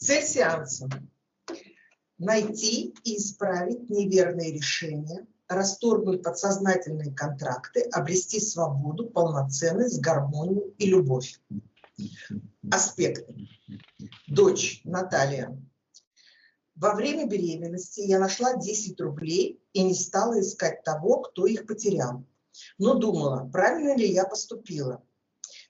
Цель сеанса – найти и исправить неверные решения, расторгнуть подсознательные контракты, обрести свободу, полноценность, гармонию и любовь. Аспекты. Дочь Наталья. Во время беременности я нашла 10 рублей и не стала искать того, кто их потерял. Но думала, правильно ли я поступила.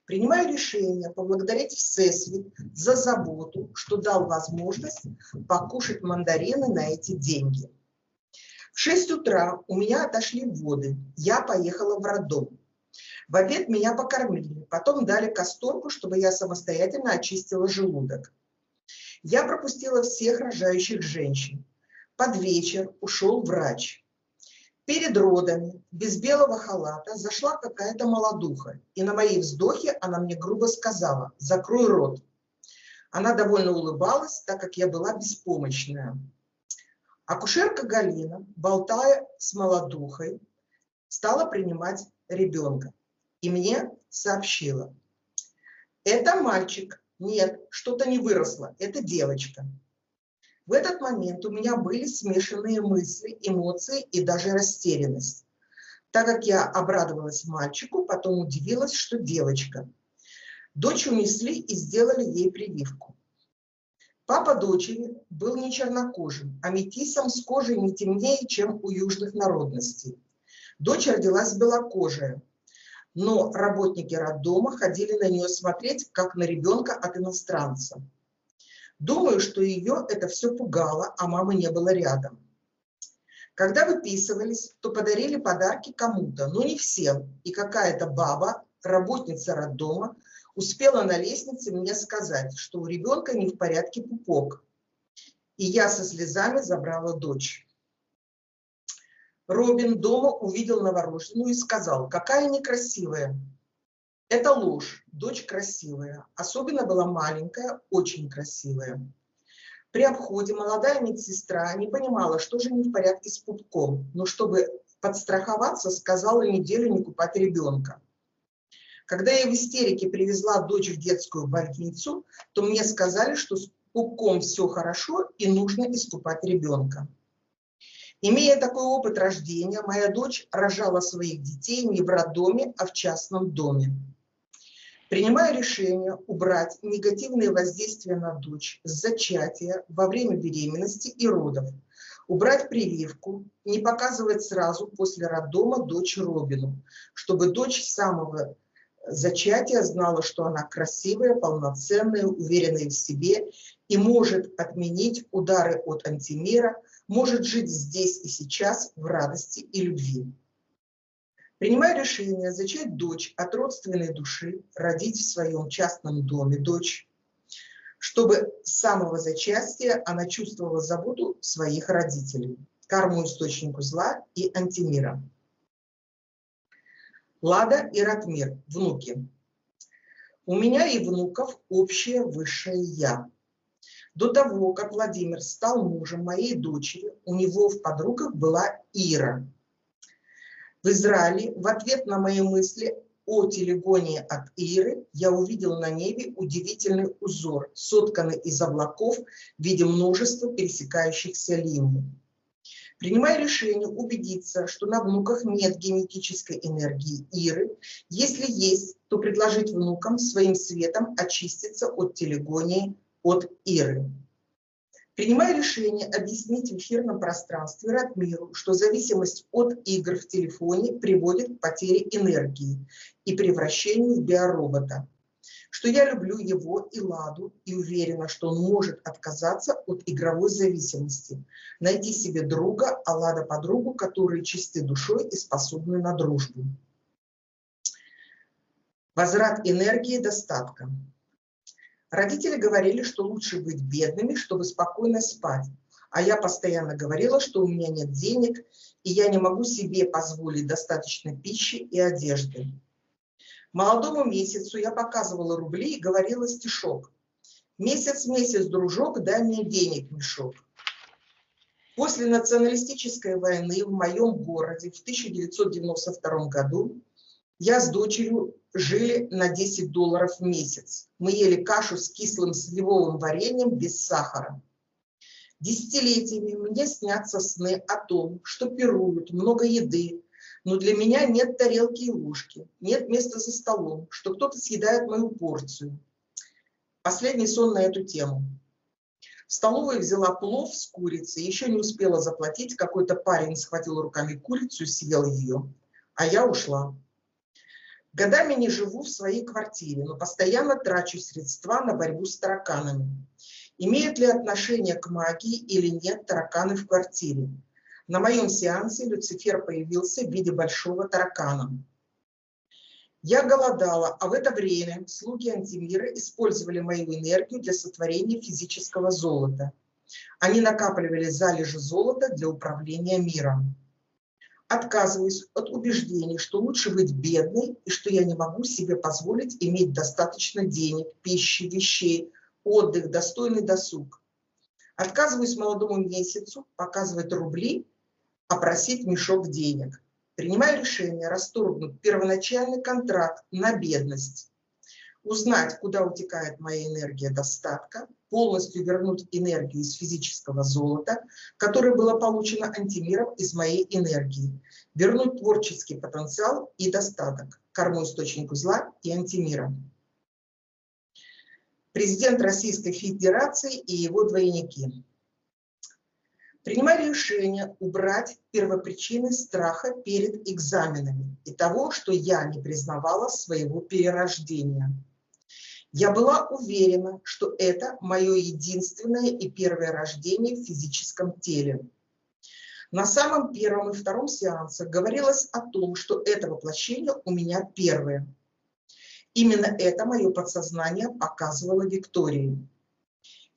Принимаю решение поблагодарить Всесвет за заботу, что дал возможность покушать мандарины на эти деньги. В 6 утра у меня отошли воды, я поехала в роддом. В обед меня покормили, потом дали касторку, чтобы я самостоятельно очистила желудок. Я пропустила всех рожающих женщин. Под вечер ушел врач. Перед родами, без белого халата, зашла какая-то молодуха, и на мои вздохи она мне грубо сказала: «Закрой рот». Она довольно улыбалась, так как я была беспомощная. Акушерка Галина, болтая с молодухой, стала принимать ребенка. И мне сообщила: «Это мальчик». Нет, что-то не выросло, это девочка. В этот момент у меня были смешанные мысли, эмоции и даже растерянность, так как я обрадовалась мальчику, потом удивилась, что девочка. Дочь унесли и сделали ей прививку. Папа дочери был не чернокожим, а метисом с кожей не темнее, чем у южных народностей. Дочь родилась белокожая, но работники роддома ходили на нее смотреть, как на ребенка от иностранца. Думаю, что ее это все пугало, а мамы не было рядом. Когда выписывались, то подарили подарки кому-то, но не всем. И какая-то баба, работница роддома, успела на лестнице мне сказать, что у ребенка не в порядке пупок. И я со слезами забрала дочь. Робин дома увидел новорожденную и сказал: «Какая некрасивая». Это ложь, дочь красивая, особенно была маленькая, очень красивая. При обходе молодая медсестра не понимала, что же не в порядке с пупком, но чтобы подстраховаться, сказала неделю не купать ребенка. Когда я в истерике привезла дочь в детскую больницу, то мне сказали, что с пупком все хорошо и нужно искупать ребенка. Имея такой опыт рождения, моя дочь рожала своих детей не в роддоме, а в частном доме. Принимаю решение убрать негативные воздействия на дочь с зачатия, во время беременности и родов, убрать прививку, не показывать сразу после роддома дочь Робину, чтобы дочь с самого зачатия знала, что она красивая, полноценная, уверенная в себе и может отменить удары от антимира, может жить здесь и сейчас в радости и любви. Принимаю решение зачать дочь от родственной души, родить в своем частном доме дочь, чтобы с самого зачатия она чувствовала заботу своих родителей, карму источнику зла и антимира. Лада и Ратмир, внуки. У меня и внуков общее высшее Я. До того, как Владимир стал мужем моей дочери, у него в подругах была Ира. В Израиле в ответ на мои мысли о телегонии от Иры я увидел на небе удивительный узор, сотканный из облаков в виде множества пересекающихся линий. Принимаю решение убедиться, что на внуках нет генетической энергии Иры. Если есть, то предложить внукам своим светом очиститься от телегонии от Иры. Принимаю решение объяснить в эфирном пространстве Ратмиру, что зависимость от игр в телефоне приводит к потере энергии и превращению в биоробота, что я люблю его и Ладу и уверена, что он может отказаться от игровой зависимости, найти себе друга, а Лада подругу, которые чисты душой и способны на дружбу. Возврат энергии и достатка. Родители говорили, что лучше быть бедными, чтобы спокойно спать. А я постоянно говорила, что у меня нет денег, и я не могу себе позволить достаточно пищи и одежды. Молодому месяцу я показывала рубли и говорила стишок. «Месяц, месяц, дружок, дай мне денег мешок». После националистической войны в моем городе в 1992 году Я с дочерью жили на $10 в месяц. Мы ели кашу с кислым сливовым вареньем без сахара. Десятилетиями мне снятся сны о том, что пируют, много еды, но для меня нет тарелки и ложки, нет места за столом, что кто-то съедает мою порцию. Последний сон на эту тему. В столовой взяла плов с курицей, еще не успела заплатить, какой-то парень схватил руками курицу и съел ее, а я ушла. Годами не живу в своей квартире, но постоянно трачу средства на борьбу с тараканами. Имеют ли отношение к магии или нет тараканы в квартире? На моем сеансе Люцифер появился в виде большого таракана. Я голодала, а в это время слуги Антимира использовали мою энергию для сотворения физического золота. Они накапливали залежи золота для управления миром. Отказываюсь от убеждений, что лучше быть бедной и что я не могу себе позволить иметь достаточно денег, пищи, вещей, отдых, достойный досуг. Отказываюсь молодому месяцу показывать рубли, а просить мешок денег. Принимаю решение расторгнуть первоначальный контракт на бедность, узнать, куда утекает моя энергия достатка, полностью вернуть энергию из физического золота, которое было получено Антимиром из моей энергии, вернуть творческий потенциал и достаток, корму источнику зла и Антимира. Президент Российской Федерации и его двойники. Принимали решение убрать первопричины страха перед экзаменами и того, что я не признавала своего перерождения. Я была уверена, что это мое единственное и первое рождение в физическом теле. На самом первом и втором сеансах говорилось о том, что это воплощение у меня первое. Именно это мое подсознание показывало Виктории.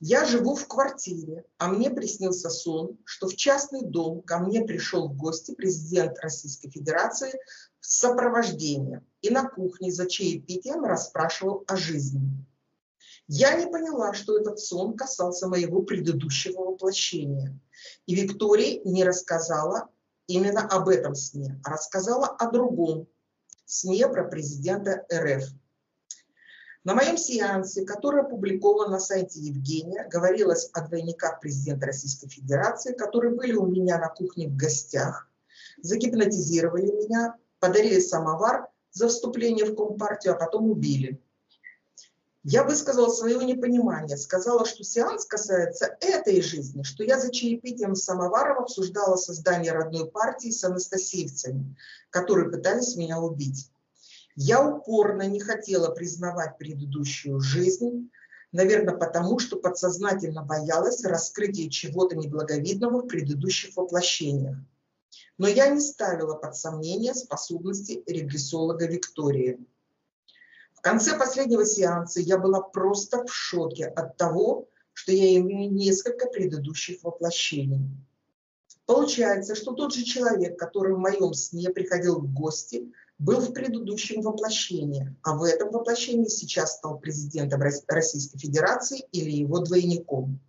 Я живу в квартире, а мне приснился сон, что в частный дом ко мне пришел в гости президент Российской Федерации в сопровождении и на кухне за чаепитием расспрашивал о жизни. Я не поняла, что этот сон касался моего предыдущего воплощения, и Виктория не рассказала именно об этом сне, а рассказала о другом сне про президента РФ. На моем сеансе, который опубликован на сайте Евгения, говорилось о двойниках президента Российской Федерации, которые были у меня на кухне в гостях, загипнотизировали меня, подарили самовар за вступление в Компартию, а потом убили. Я высказала свое непонимание, сказала, что сеанс касается этой жизни, что я за чаепитием с самоваром обсуждала создание родной партии с анастасиевцами, которые пытались меня убить. Я упорно не хотела признавать предыдущую жизнь, наверное, потому что подсознательно боялась раскрытия чего-то неблаговидного в предыдущих воплощениях. Но я не ставила под сомнение способности регрессолога Виктории. В конце последнего сеанса я была просто в шоке от того, что я имею несколько предыдущих воплощений. Получается, что тот же человек, который в моем сне приходил в гости, был в предыдущем воплощении, а в этом воплощении сейчас стал президентом Российской Федерации или его двойником.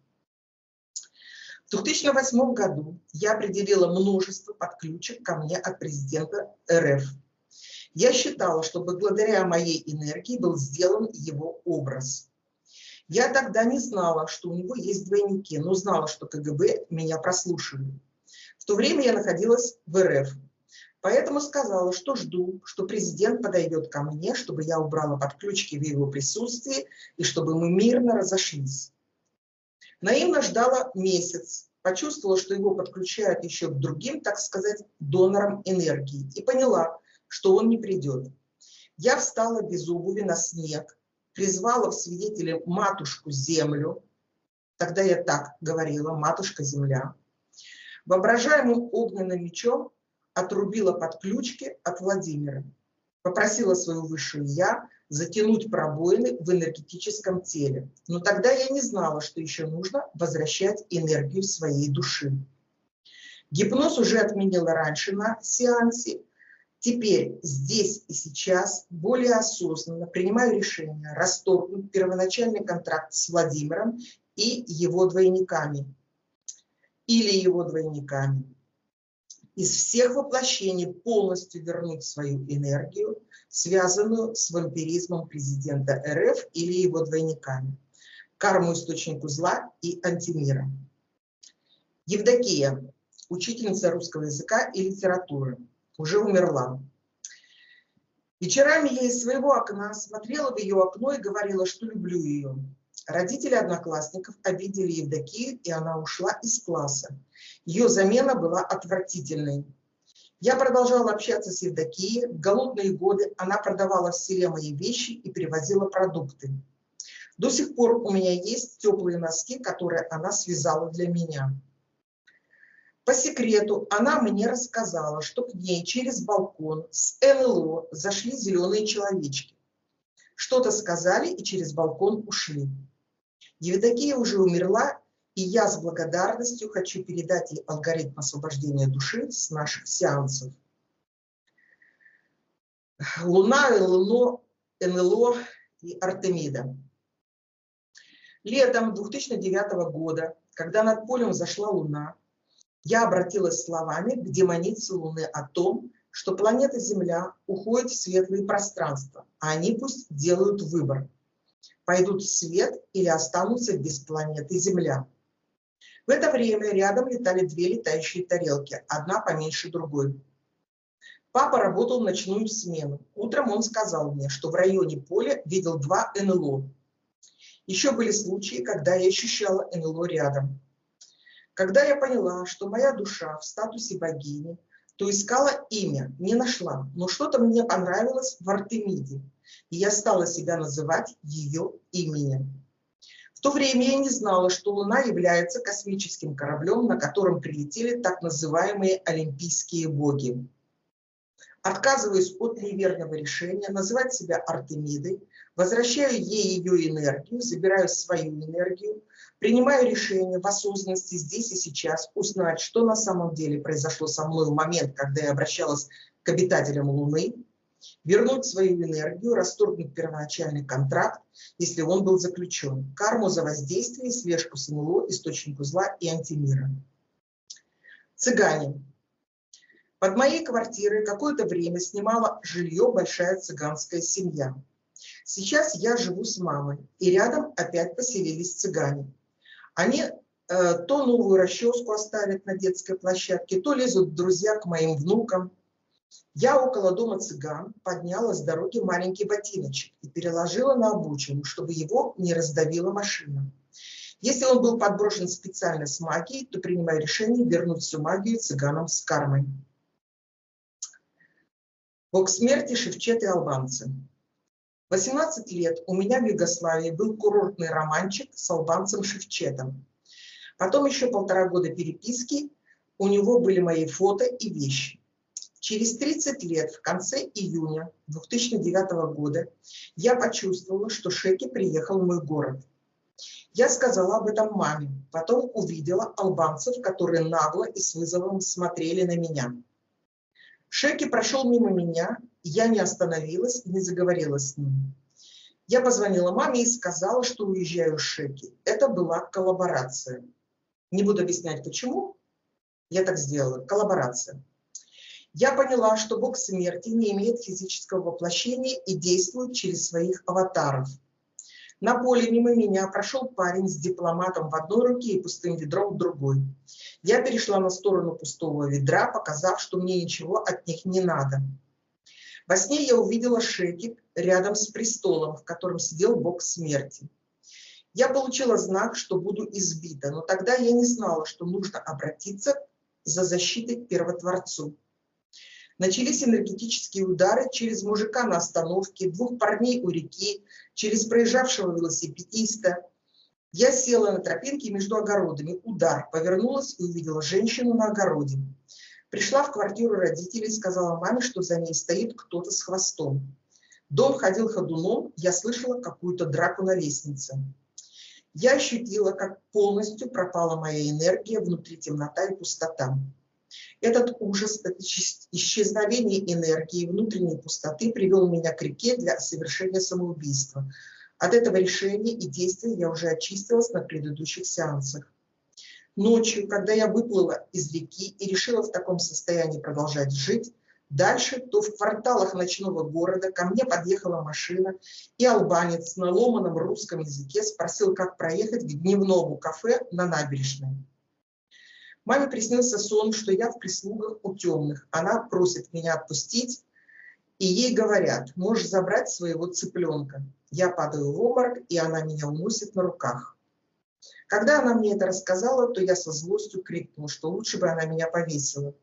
В 2008 году я определила множество подключек ко мне от президента РФ. Я считала, что благодаря моей энергии был сделан его образ. Я тогда не знала, что у него есть двойники, но знала, что КГБ меня прослушивает. В то время я находилась в РФ. Поэтому сказала, что жду, что президент подойдет ко мне, чтобы я убрала подключки в его присутствии и чтобы мы мирно разошлись. Наивно ждала месяц, почувствовала, что его подключают еще к другим, так сказать, донорам энергии, и поняла, что он не придет. Я встала без обуви на снег, призвала в свидетели матушку Землю, тогда я так говорила, матушка Земля, воображаемым огненным мечом отрубила подключки от Владимира, попросила свою высшую я затянуть пробоины в энергетическом теле. Но тогда я не знала, что еще нужно возвращать энергию своей души. Гипноз уже отменила раньше на сеансе. Теперь, здесь и сейчас, более осознанно принимаю решение расторгнуть первоначальный контракт с Владимиром и его двойниками. Или его двойниками. Из всех воплощений полностью вернуть свою энергию, связанную с вампиризмом президента РФ или его двойниками, карму источнику зла и антимира. Евдокия, учительница русского языка и литературы, уже умерла. Вечерами я из своего окна смотрела в ее окно и говорила, что люблю ее. Родители одноклассников обидели Евдокию, и она ушла из класса. Ее замена была отвратительной. Я продолжала общаться с Евдокией. В голодные годы она продавала в селе мои вещи и привозила продукты. До сих пор у меня есть теплые носки, которые она связала для меня. По секрету она мне рассказала, что к ней через балкон с НЛО зашли зеленые человечки. Что-то сказали и через балкон ушли. Евдокия уже умерла, и я с благодарностью хочу передать ей алгоритм освобождения души с наших сеансов. Луна, НЛО и Артемида. Летом 2009 года, когда над полем взошла Луна, я обратилась словами к демонице Луны о том, что планета Земля уходит в светлые пространства, а они пусть делают выбор. Пойдут в свет или останутся без планеты Земля. В это время рядом летали две летающие тарелки, одна поменьше другой. Папа работал ночную смену. Утром он сказал мне, что в районе поля видел 2 НЛО. Еще были случаи, когда я ощущала НЛО рядом. Когда я поняла, что моя душа в статусе богини, то искала имя, не нашла, но что-то мне понравилось в Артемиде, и я стала себя называть ее именем. В то время я не знала, что Луна является космическим кораблем, на котором прилетели так называемые олимпийские боги. Отказываюсь от неверного решения называть себя Артемидой, возвращаю ей ее энергию, забираю свою энергию, принимаю решение в осознанности здесь и сейчас узнать, что на самом деле произошло со мной в момент, когда я обращалась к обитателям Луны, вернуть свою энергию, расторгнуть первоначальный контракт, если он был заключен, карму за воздействие, слежку с НЛО, источнику зла и антимира. Цыгане. Под моей квартирой какое-то время снимала жилье большая цыганская семья. Сейчас я живу с мамой, и рядом опять поселились цыгане. Они то новую расческу оставят на детской площадке, то лезут друзья к моим внукам. Я около дома цыган подняла с дороги маленький ботиночек и переложила на обочину, чтобы его не раздавила машина. Если он был подброшен специально с магией, то принимаю решение вернуть всю магию цыганам с кармой. Бог смерти, шевчеты и албанцы. 18 лет у меня в Югославии был курортный романчик с албанцем Шевчетом. Потом еще 1,5 года переписки, у него были мои фото и вещи. Через 30 лет, в конце июня 2009 года, я почувствовала, что Шеки приехал в мой город. Я сказала об этом маме, потом увидела албанцев, которые нагло и с вызовом смотрели на меня. Шеки прошел мимо меня, я не остановилась и не заговорила с ним. Я позвонила маме и сказала, что уезжаю с Шеки. Это была коллаборация. Не буду объяснять, почему. Я так сделала. Коллаборация. Я поняла, что бог смерти не имеет физического воплощения и действует через своих аватаров. На поле мимо меня прошел парень с дипломатом в одной руке и пустым ведром в другой. Я перешла на сторону пустого ведра, показав, что мне ничего от них не надо. Во сне я увидела Шеки рядом с престолом, в котором сидел бог смерти. Я получила знак, что буду избита, но тогда я не знала, что нужно обратиться за защитой к Первотворцу. Начались энергетические удары через мужика на остановке, 2 парней у реки, через проезжавшего велосипедиста. Я села на тропинке между огородами. Удар. Повернулась и увидела женщину на огороде. Пришла в квартиру родителей и сказала маме, что за ней стоит кто-то с хвостом. Дом ходил ходуном, я слышала какую-то драку на лестнице. Я ощутила, как полностью пропала моя энергия, внутри темнота и пустота. Этот ужас, это исчезновение энергии, внутренней пустоты привел меня к реке для совершения самоубийства. От этого решения и действия я уже очистилась на предыдущих сеансах. Ночью, когда я выплыла из реки и решила в таком состоянии продолжать жить, Дальше, то в кварталах ночного города ко мне подъехала машина, и албанец на ломаном русском языке спросил, как проехать к дневному кафе на набережной. Маме приснился сон, что я в прислугах у темных. Она просит меня отпустить, и ей говорят: можешь забрать своего цыпленка. Я падаю в обморок, и она меня уносит на руках. Когда она мне это рассказала, то я со злостью крикнул, что лучше бы она меня повесила.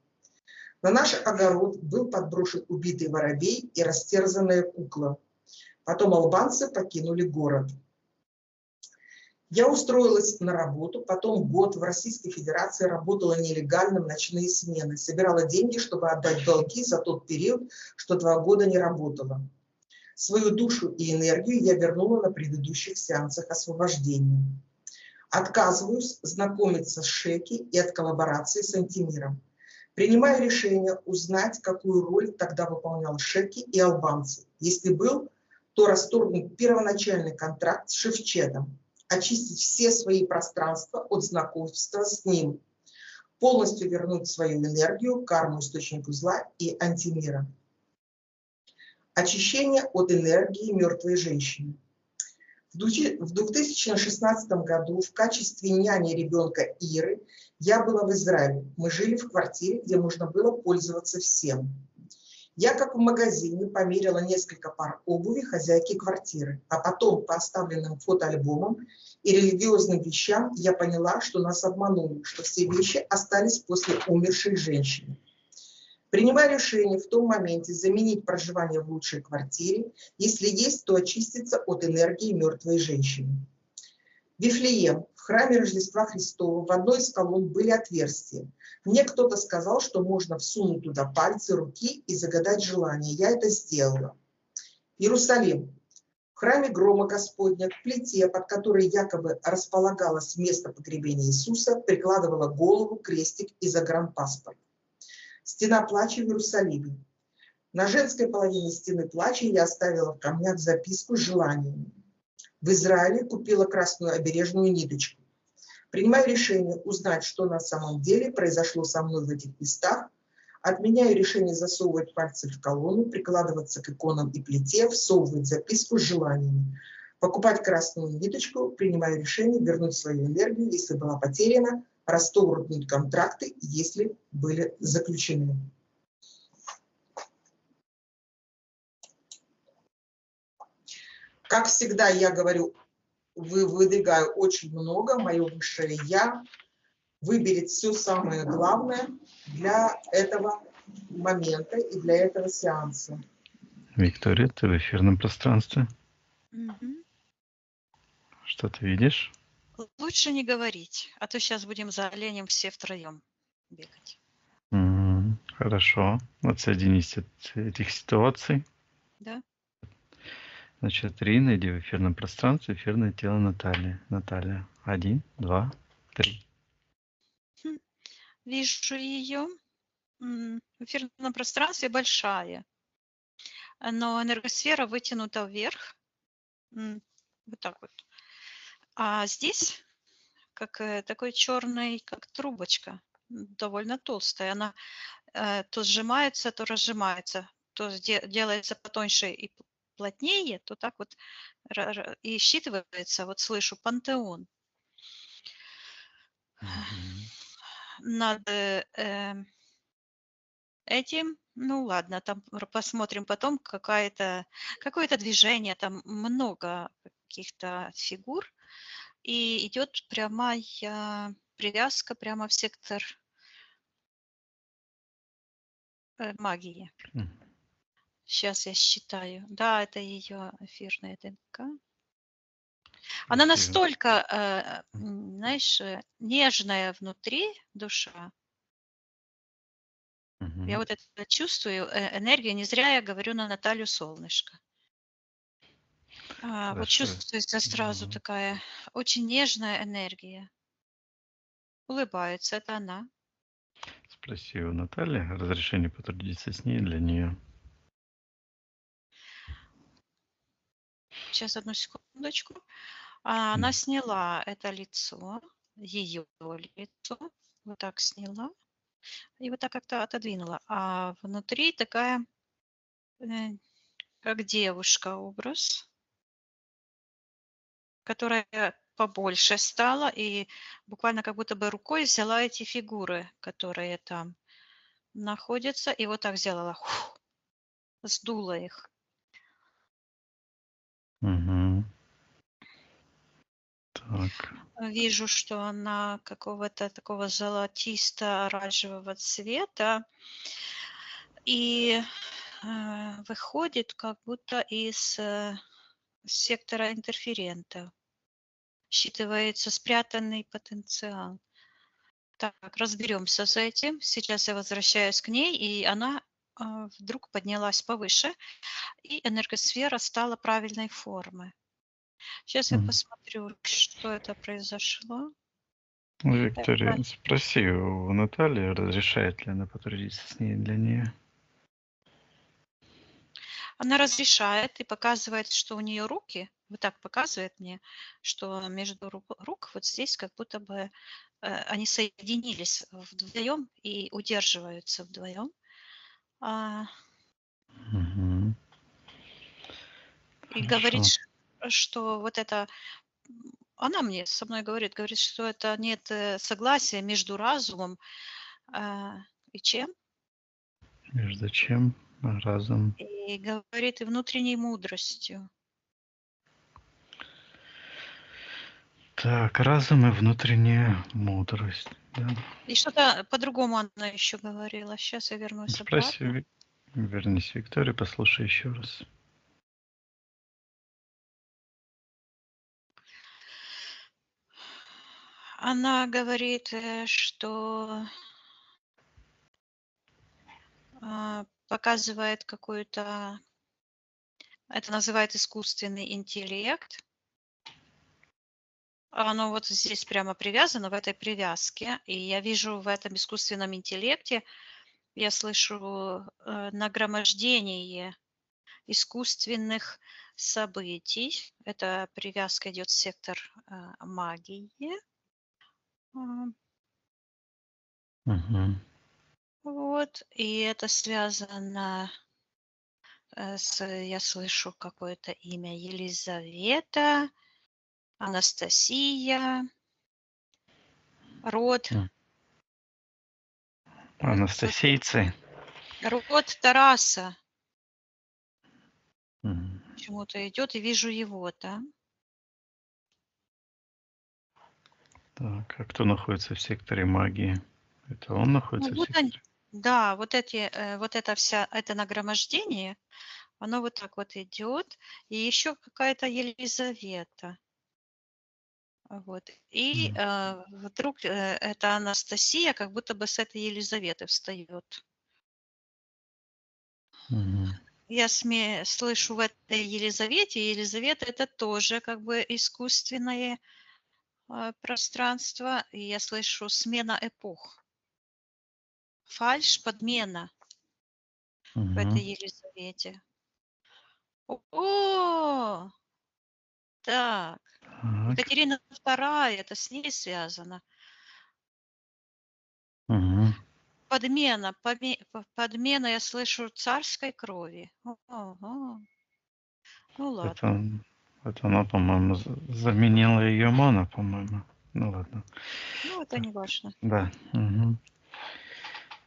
На наш огород был подброшен убитый воробей и растерзанная кукла. Потом албанцы покинули город. Я устроилась на работу, потом год в Российской Федерации работала нелегально в ночные смены, собирала деньги, чтобы отдать долги за тот период, что 2 года не работала. Свою душу и энергию я вернула на предыдущих сеансах освобождения. Отказываюсь знакомиться с Шеки и от коллаборации с антимиром. Принимаю решение узнать, какую роль тогда выполнял Шеки и албанцы. Если был, то расторгнуть первоначальный контракт с Шевчетом, очистить все свои пространства от знакомства с ним, полностью вернуть свою энергию, карму, источнику зла и антимира. Очищение от энергии мертвой женщины. В 2016 году в качестве няни ребенка Иры я была в Израиле. Мы жили в квартире, где можно было пользоваться всем. Я, как в магазине, померила несколько пар обуви хозяйки квартиры, а потом по оставленным фотоальбомам и религиозным вещам я поняла, что нас обманули, что все вещи остались после умершей женщины. Принимаю решение в том моменте заменить проживание в лучшей квартире, если есть, то очиститься от энергии мертвой женщины. Вифлеем, в храме Рождества Христова, в одной из колонн были отверстия. Мне кто-то сказал, что можно всунуть туда пальцы, руки и загадать желание. Я это сделала. Иерусалим. В храме Грома Господня к плите, под которой якобы располагалось место погребения Иисуса, прикладывала голову, крестик и загранпаспорт. Стена плача в Иерусалиме. На женской половине стены плача я оставила в камнях записку с желаниями. В Израиле купила красную обережную ниточку. Принимаю решение узнать, что на самом деле произошло со мной в этих местах. Отменяю решение засовывать пальцы в колонну, прикладываться к иконам и плите, всовывать записку с желаниями. Покупать красную ниточку, принимаю решение вернуть свою энергию, если была потеряна, расторгнуть контракты, если были заключены. Как всегда, я говорю, выдвигаю очень много, мое высшее Я выберет все самое главное для этого момента и для этого сеанса. Виктория, ты в эфирном пространстве. Мгм. Что ты видишь? Лучше не говорить, а то сейчас будем за оленем все втроем бегать. Хорошо. Отсоединись от этих ситуаций. Да? Значит, 3, найди в эфирном пространстве эфирное тело Натальи. Наталья. 1, 2, 3. Вижу ее. В эфирном пространстве большая, но энергосфера вытянута вверх. Вот так вот. А здесь как такой черный, как трубочка, довольно толстая. Она то сжимается, то разжимается, то делается потоньше и плотнее, то так вот и считывается. Вот слышу пантеон. Над этим, ну ладно, там посмотрим потом, какое-то движение, там много каких-то фигур, и идет прямая привязка прямо в сектор магии. Сейчас я считаю. Да, это ее эфирная ДНК. Она настолько, знаешь, нежная внутри душа. Я вот это чувствую, энергию. Не зря я говорю на Наталью Солнышко. Вот чувствуется сразу такая очень нежная энергия. Улыбается, это она. Спроси у Натальи разрешение потрудиться с ней для нее. Сейчас, одну секундочку. Она сняла это лицо, ее лицо. Вот так сняла. И вот так как-то отодвинула. А внутри такая, как девушка образ, которая побольше стала и буквально как будто бы рукой взяла эти фигуры, которые там находятся, и вот так сделала, сдула их. Угу. Так. Вижу, что она какого-то такого золотисто-оранжевого цвета и выходит как будто из сектора интерферента. Считывается спрятанный потенциал. Так, разберемся с этим. Сейчас я возвращаюсь к ней, и она вдруг поднялась повыше, и энергосфера стала правильной формы. Сейчас я Мгм. посмотрю, что это произошло. Виктория, спроси у Натальи, разрешает ли она потрудиться с ней для нее. Она разрешает и показывает, что у нее руки, вот так показывает мне, что между рук вот здесь как будто бы они соединились вдвоем и удерживаются вдвоем. Угу. И говорит, что вот это, она мне со мной говорит, что это нет согласия между разумом и чем? Между чем? Разом. И говорит, и внутренней мудростью. Так, разум и внутренняя мудрость. Да. И что-то по-другому она еще говорила. Сейчас я вернусь Спроси, обратно. вернись, Виктория, послушай еще раз. Она говорит, что показывает какую-то, это называет искусственный интеллект. Оно вот здесь прямо привязано, в этой привязке. И я вижу в этом искусственном интеллекте, я слышу нагромождение искусственных событий. Эта привязка идет в сектор магии. Угу. Вот, и это связано с, я слышу какое-то имя, Елизавета, Анастасия, род. Анастасийцы. Род Тараса. Угу. Почему-то идет, и вижу его, да? Так, а кто находится в секторе магии? Это он находится Ну, в вот они, секторе? да, вот это вся, это нагромождение, оно вот так вот идет. И еще какая-то Елизавета. Вот. И вдруг эта Анастасия как будто бы с этой Елизаветы встает. Угу. Я слышу в этой Елизавете, Елизавета это тоже как бы искусственное пространство, и я слышу смена эпох. Фальшь, подмена в этой Елизавете. О, так. Так. Екатерина II, это с ней связано. Угу. Подмена, я слышу, царской крови. Ого. Ну ладно. Это она, по-моему, заменила ее мана, по-моему. Ну ладно. Ну, это не важно. Да. Угу.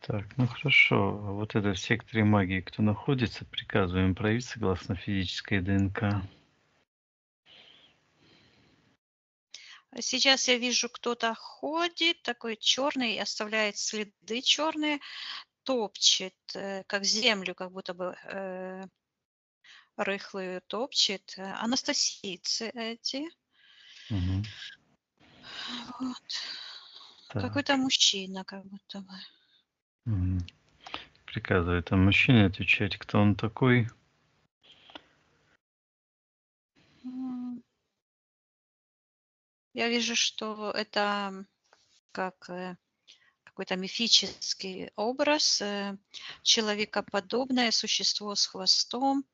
Так, ну хорошо. Вот это в секторе магии, кто находится, приказываем проявить согласно физической ДНК. Сейчас я вижу, кто-то ходит, такой черный, оставляет следы черные, топчет, как землю, как будто бы рыхлую топчет. Анастасийцы эти. Угу. Вот. Так. Какой-то мужчина, как будто бы. Угу. Приказывает мужчине отвечать, кто он такой. Я вижу, что это как какой-то мифический образ, человекоподобное существо с хвостом.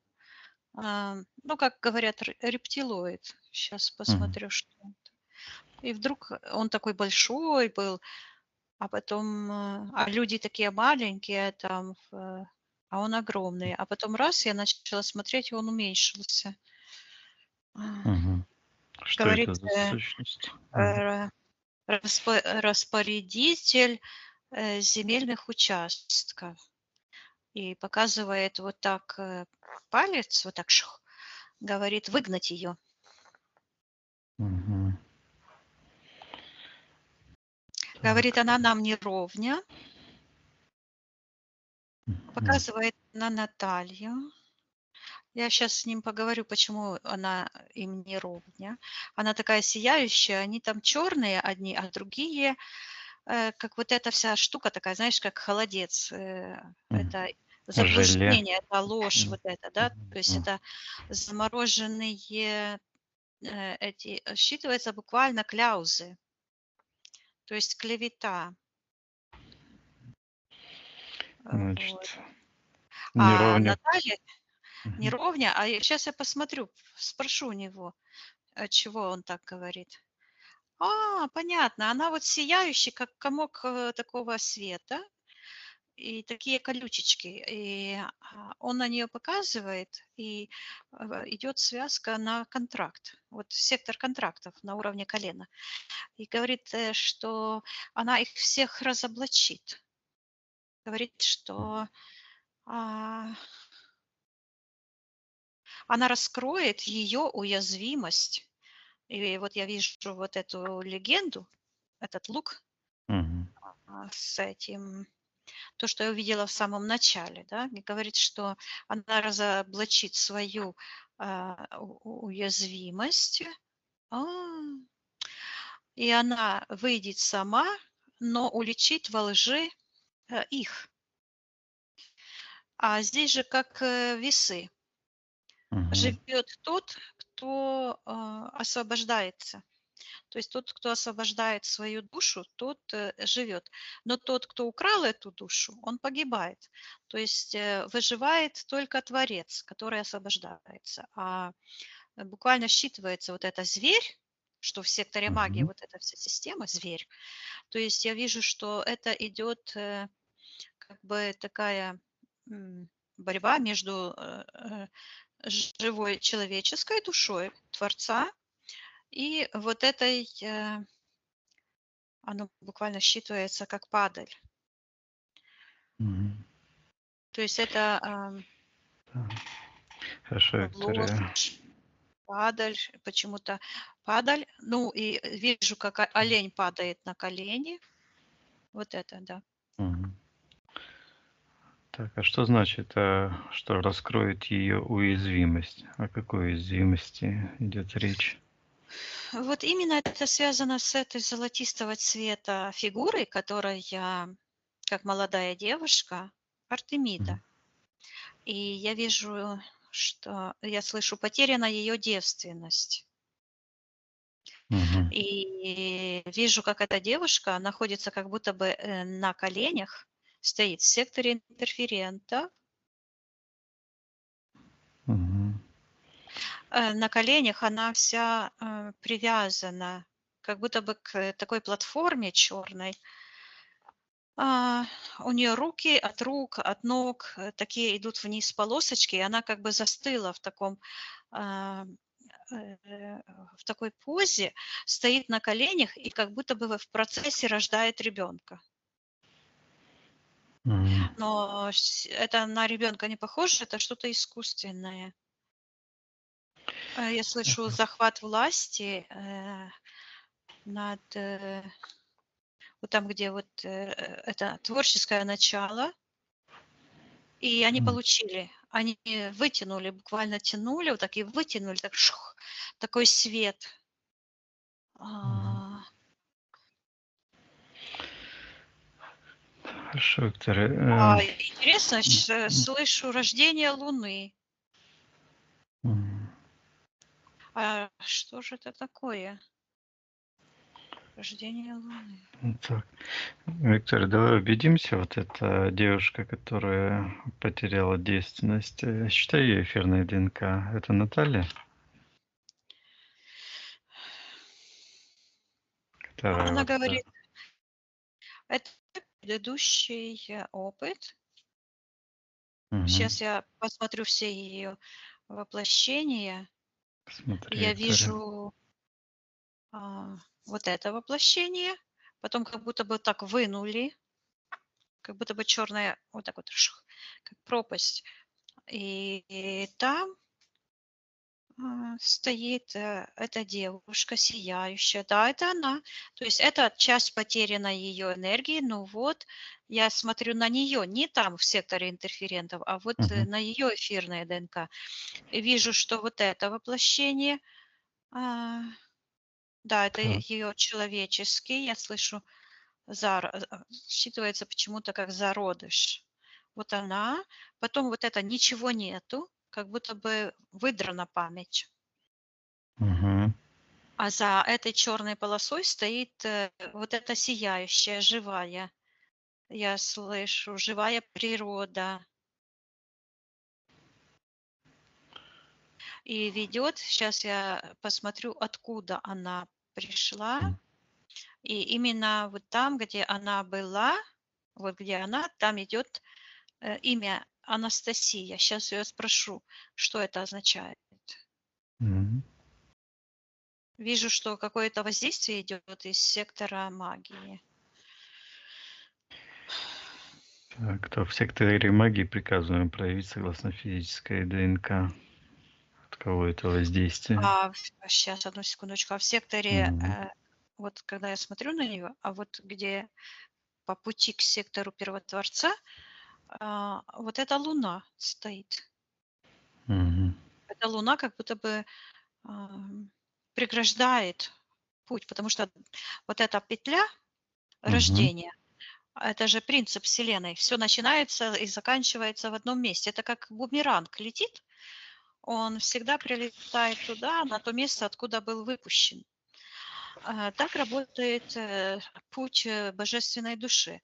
Ну, как говорят, рептилоид. Сейчас посмотрю, что это. И вдруг он такой большой был, а потом, а люди такие маленькие там, а он огромный. А потом раз, я начала смотреть, и он уменьшился. А, Мгм. Что это Говорит, за сущность? э, распорядитель земельных участков. И показывает вот так палец, вот так шух, говорит выгнать ее. Мгм. Говорит, Так. она нам не ровня. Мгм. Показывает на Наталью. Я сейчас с ним поговорю, почему она им не ровня. Она такая сияющая, они там черные одни, а другие, как вот эта вся штука такая, знаешь, как холодец. Это Желе. заблуждение, это ложь вот это, да. То есть Мгм. это замороженные эти, считывается буквально кляузы, то есть клевета. Вот. Значит, не А ровня. Наталья не Мгм. ровня, а сейчас я посмотрю, спрошу у него, чего он так говорит. Понятно. Она вот сияющая, как комок такого света, и такие колючечки. И он на нее показывает, и идет связка на контракт. Вот сектор контрактов на уровне колена. И говорит, что она их всех разоблачит. Говорит, что а, она раскроет ее уязвимость. И вот я вижу вот эту легенду, этот лук Мгм. с этим, то, что я увидела в самом начале, да, и говорит, что она разоблачит свою уязвимость, а, и она выйдет сама, но уличит во лжи их. А здесь же как весы. Мгм. Живет тот, кто освобождается. То есть тот, кто освобождает свою душу, тот живет. Но тот, кто украл эту душу, он погибает. То есть выживает только Творец, который освобождается. А буквально считывается вот это зверь, что в секторе магии Мгм. вот эта вся система зверь. То есть я вижу, что это идет как бы такая борьба между живой человеческой душой Творца и вот этой, оно буквально считывается как падаль. Мгм. То есть это Да. Хорошо, Виктория. ложь, падаль, почему-то падаль. Ну и вижу, как олень падает на колени. Вот это, да. Мгм. Так, а что значит, что раскроет ее уязвимость? О какой уязвимости идет речь? Вот именно это связано с этой золотистого цвета фигурой, которая, как молодая девушка, Артемида. Мгм. И я вижу, что я слышу, потеряна ее девственность. Мгм. И вижу, как эта девушка находится как будто бы на коленях, стоит в секторе интерферента, Мгм. на коленях она вся привязана, как будто бы к такой платформе черной. А, у нее руки от рук, от ног такие идут вниз полосочки, и она как бы застыла в таком а, э, в такой позе, стоит на коленях и как будто бы в процессе рождает ребенка. Мгм. Но это на ребенка не похоже, это что-то искусственное. Я слышу захват власти над вот там, где вот это творческое начало, и они М. получили, они вытянули, буквально тянули, вот так и вытянули, так шух, такой свет. Мгм. А, Хорошо, Виктория. Интересно, слышу рождение Луны. Мгм. А что же это такое? Рождение Луны. Так, Виктория, давай убедимся, вот эта девушка, которая потеряла девственность, считай ее эфирной ДНК, это Наталья, Она которая вот, говорит, Это предыдущий опыт. Мгм. Сейчас я посмотрю все ее воплощения. Смотри, Я Виктория. вижу вот это воплощение, потом как будто бы так вынули, как будто бы черная, вот так вот, как пропасть. И там стоит эта девушка сияющая. Да, это она. То есть это часть потерянной ее энергии. Ну вот, я смотрю на нее, не там в секторе интерферентов, а вот Мгм. на ее эфирное ДНК. И вижу, что вот это воплощение, а, да, это Так. ее человеческий. Я слышу, считывается почему-то как зародыш. Вот она. Потом вот это ничего нету, как будто бы выдрана память. Мгм. А за этой черной полосой стоит вот эта сияющая, живая. Я слышу, живая природа. И ведет, сейчас я посмотрю, откуда она пришла. М. И именно вот там, где она была, вот где она, там идет имя Анастасия. Сейчас я спрошу, что это означает. Мгм. Вижу, что какое-то воздействие идет из сектора магии. Так, то в секторе магии приказываем проявить согласно физической ДНК. От кого это воздействие? Сейчас, одну секундочку. А в секторе, Мгм. вот когда я смотрю на нее, а вот где по пути к сектору Первотворца, вот эта Луна стоит. Мгм. Эта Луна как будто бы преграждает путь, потому что вот эта петля Мгм. рождения, это же принцип Вселенной. Все начинается и заканчивается в одном месте. Это как бумеранг летит, он всегда прилетает туда, на то место, откуда был выпущен. Так работает путь божественной души.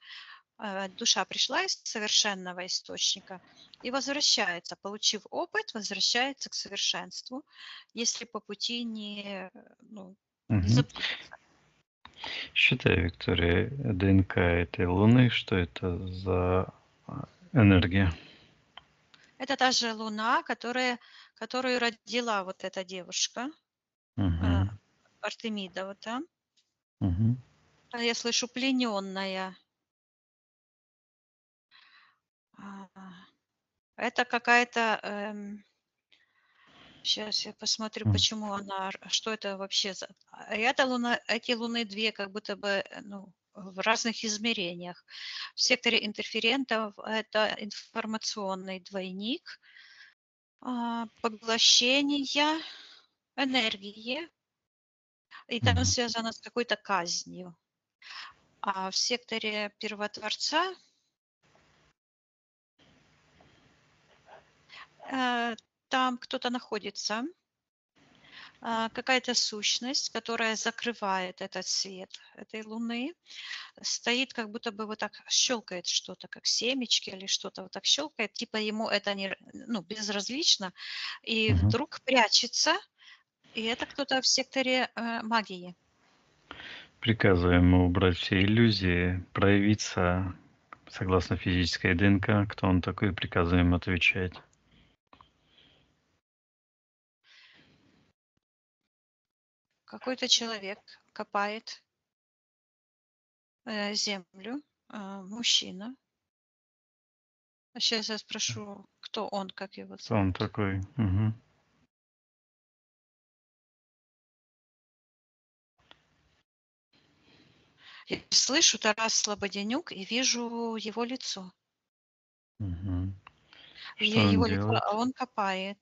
Душа пришла из совершенного источника и возвращается, получив опыт, возвращается к совершенству, если по пути не Мгм. запутаться. Считай, Виктория, ДНК этой Луны, что это за энергия? Это та же Луна, которую родила вот эта девушка, Мгм. Артемида, вот там. Мгм. Я слышу плененная. Это какая-то сейчас я посмотрю, М. почему она, что это вообще за. Эта луна, эти луны две как будто бы в разных измерениях. В секторе интерферентов это информационный двойник, поглощение энергии, и там Мгм. связано с какой-то казнью. А в секторе Первотворца там кто-то находится, какая-то сущность, которая закрывает этот свет этой луны, стоит, как будто бы вот так щелкает что-то, как семечки или что-то вот так щелкает, типа ему это безразлично, и Мгм. вдруг прячется, и это кто-то в секторе магии. Приказываем ему убрать все иллюзии, проявиться согласно физической ДНК. Кто он такой, приказываем отвечать. Какой-то человек копает землю, мужчина. Сейчас я спрошу, кто он, как его Кто он зовут. такой? Мгм. Я слышу Тарас Слободенюк и вижу его лицо. Мгм. Что он Его лицо, делает? а он копает.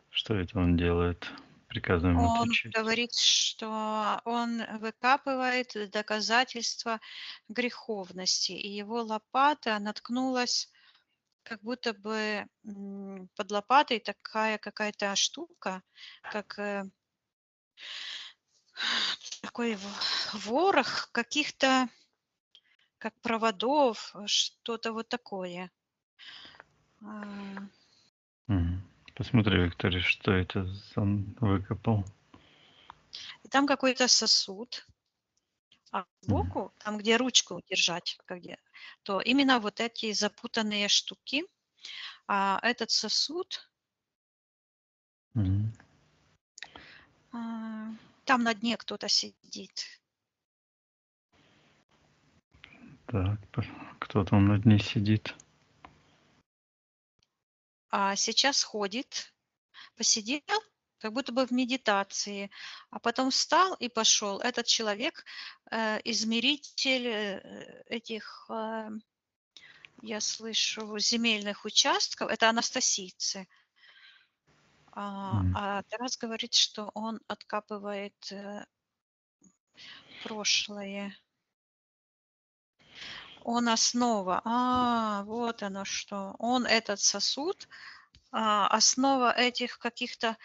Что это он делает? Приказываем Он отвечать. говорит, что он выкапывает доказательства греховности, и его лопата наткнулась как будто бы под лопатой такая какая-то штука, как такой ворох каких-то, как проводов, что-то вот такое. А, Мгм. Посмотри, Виктория, что это он выкопал. И там какой-то сосуд, А сбоку, там, где ручку держать, то именно вот эти запутанные штуки. А этот сосуд, Мгм. а, там на дне кто-то сидит. Так, кто там на дне сидит? А сейчас ходит, посидел, как будто бы в медитации, а потом встал и пошел. Этот человек измеритель этих, я слышу, земельных участков. Это анастасийцы. М. А Тарас говорит, что он откапывает прошлое. Он основа. Вот оно что. Он этот сосуд, основа этих каких-то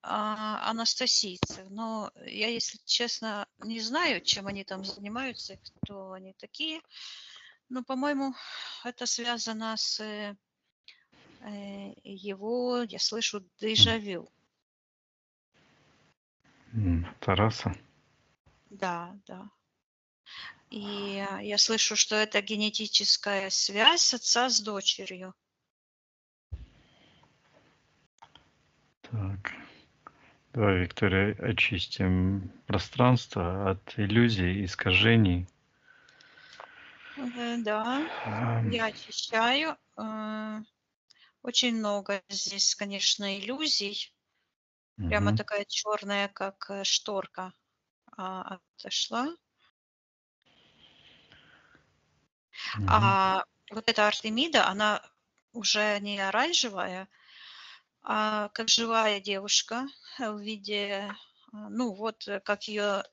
анастасийцев. Но я, если честно, не знаю, чем они там занимаются, и кто они такие. Но, по-моему, это связано с его, я слышу, дежавю. Тараса? Да, да. И я слышу, что это генетическая связь отца с дочерью. Так. Давай, Виктория, очистим пространство от иллюзий, искажений. Да, Ам, я очищаю. Очень много здесь, конечно, иллюзий. Прямо мгм, такая черная, как шторка, отошла. мгм, А вот эта Артемида, она уже не оранжевая, а как живая девушка в виде, ну вот как ее,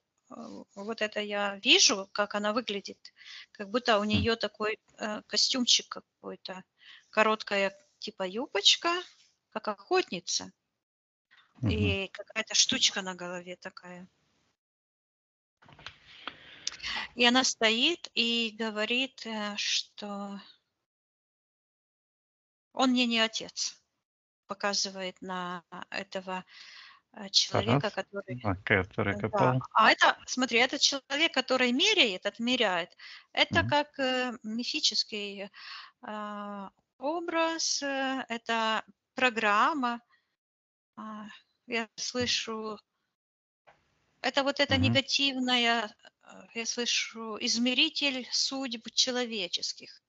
вот это я вижу, как она выглядит, как будто у м, нее такой костюмчик какой-то, короткая типа юбочка, как охотница, мгм. и какая-то штучка на голове такая. И она стоит и говорит, что он мне не отец, показывает на этого человека, Тарас, который. который Да. копал. А это, смотри, этот человек, который меряет, отмеряет, это Мгм, как мифический образ, это программа. А, Я слышу, это вот это мгм, негативное, я слышу, измеритель судеб человеческих.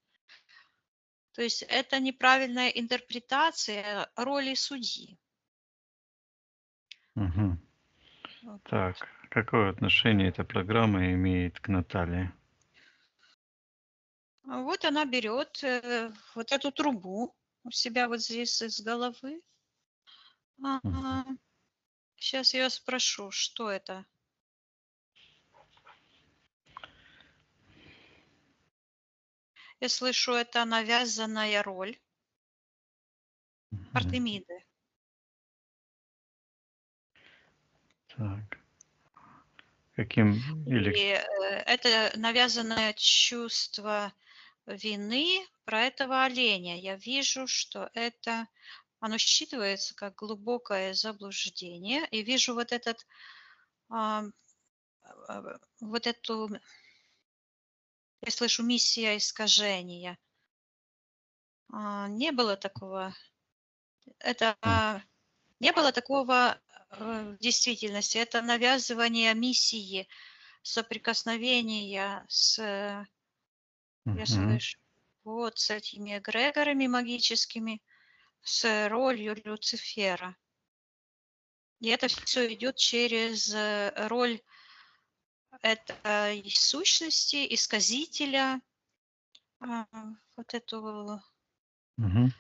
То есть это неправильная интерпретация роли судьи. мгм. Вот. Так, какое отношение эта программа имеет к Наталье? Вот она берет вот эту трубу у себя вот здесь из головы. Мгм, Сейчас я спрошу, что это? Я слышу, это навязанная роль мгм. Артемиды. Так, каким или И это навязанное чувство вины про этого оленя. Я вижу, что это, оно считывается как глубокое заблуждение. И вижу вот этот, а, вот эту, я слышу, миссия искажения. Не было такого. Это м, не было такого в действительности. Это навязывание миссии, соприкосновения с, я мгм, слышу, вот с этими эгрегорами магическими, с ролью Люцифера. И это все идет через роль этой сущности, исказителя, а, вот эту. мгм.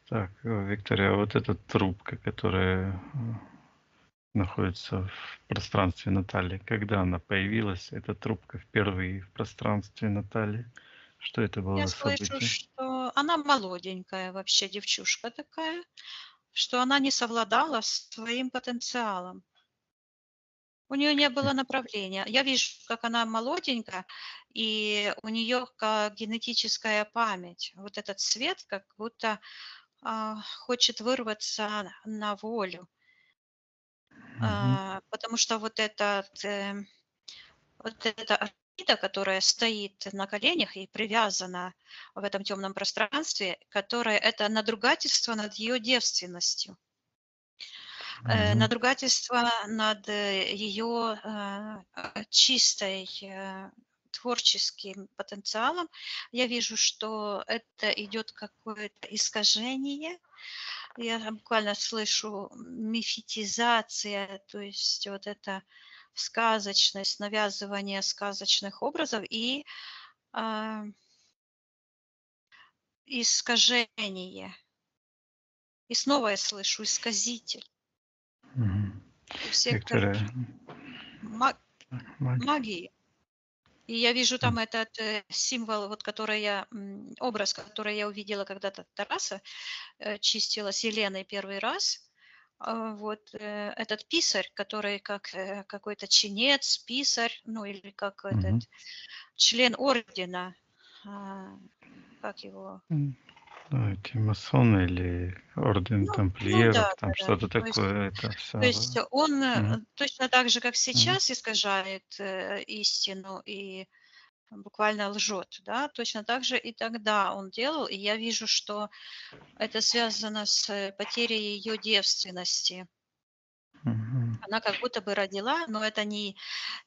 Так, Виктория, а вот эта трубка, которая находится в пространстве Натальи, когда она появилась, эта трубка впервые в пространстве Натальи? Что это было Я за слышу, событие? что она молоденькая вообще девчушка такая, что она не совладала с своим потенциалом. У нее не было направления. Я вижу, как она молоденькая, и у нее как генетическая память. Вот этот свет как будто хочет вырваться на волю. Мгм, Потому что вот этот вот эта Артемида, которая стоит на коленях и привязана в этом темном пространстве, которое это надругательство над ее девственностью, Мгм. надругательство над ее чистой творческим потенциалом. Я вижу, что это идет какое-то искажение. Я буквально слышу мифетизация, то есть вот это сказочность, навязывание сказочных образов и а, искажение. И снова я слышу исказитель. Мгм. Сектор Виктория, магия. магии. И я вижу там этот символ, вот который я, образ, который я увидела когда-то Тараса, чистила с Еленой первый раз. Вот этот писарь, который как какой-то чинец, писарь, ну или как Мгм. этот член ордена, как его? М, Ну, эти масоны или орден Ну да, тамплиеров, там да, да. что-то такое, это То все. есть он Мгм. точно так же, как Мгм. сейчас искажает истину и буквально лжет, да, точно так же и тогда он делал, и я вижу, что это связано с потерей ее девственности. Мгм. Она как будто бы родила, но это не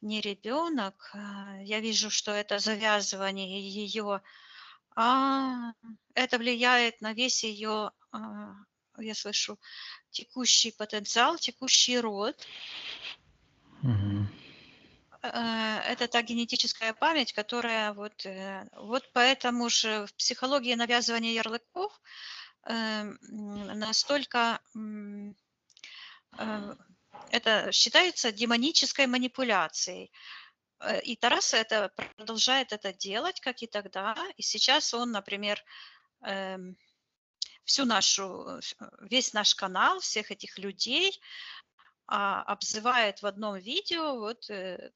ребенок. Я вижу, что это завязывание ее, это влияет на весь ее, я слышу, текущий потенциал, текущий род. Мгм. Это та генетическая память, которая вот поэтому же в психологии навязывания ярлыков настолько э, это считается демонической манипуляцией. И Тарас это продолжает это делать, как и тогда. И сейчас он, например, эм, весь наш канал, всех этих людей обзывает в одном видео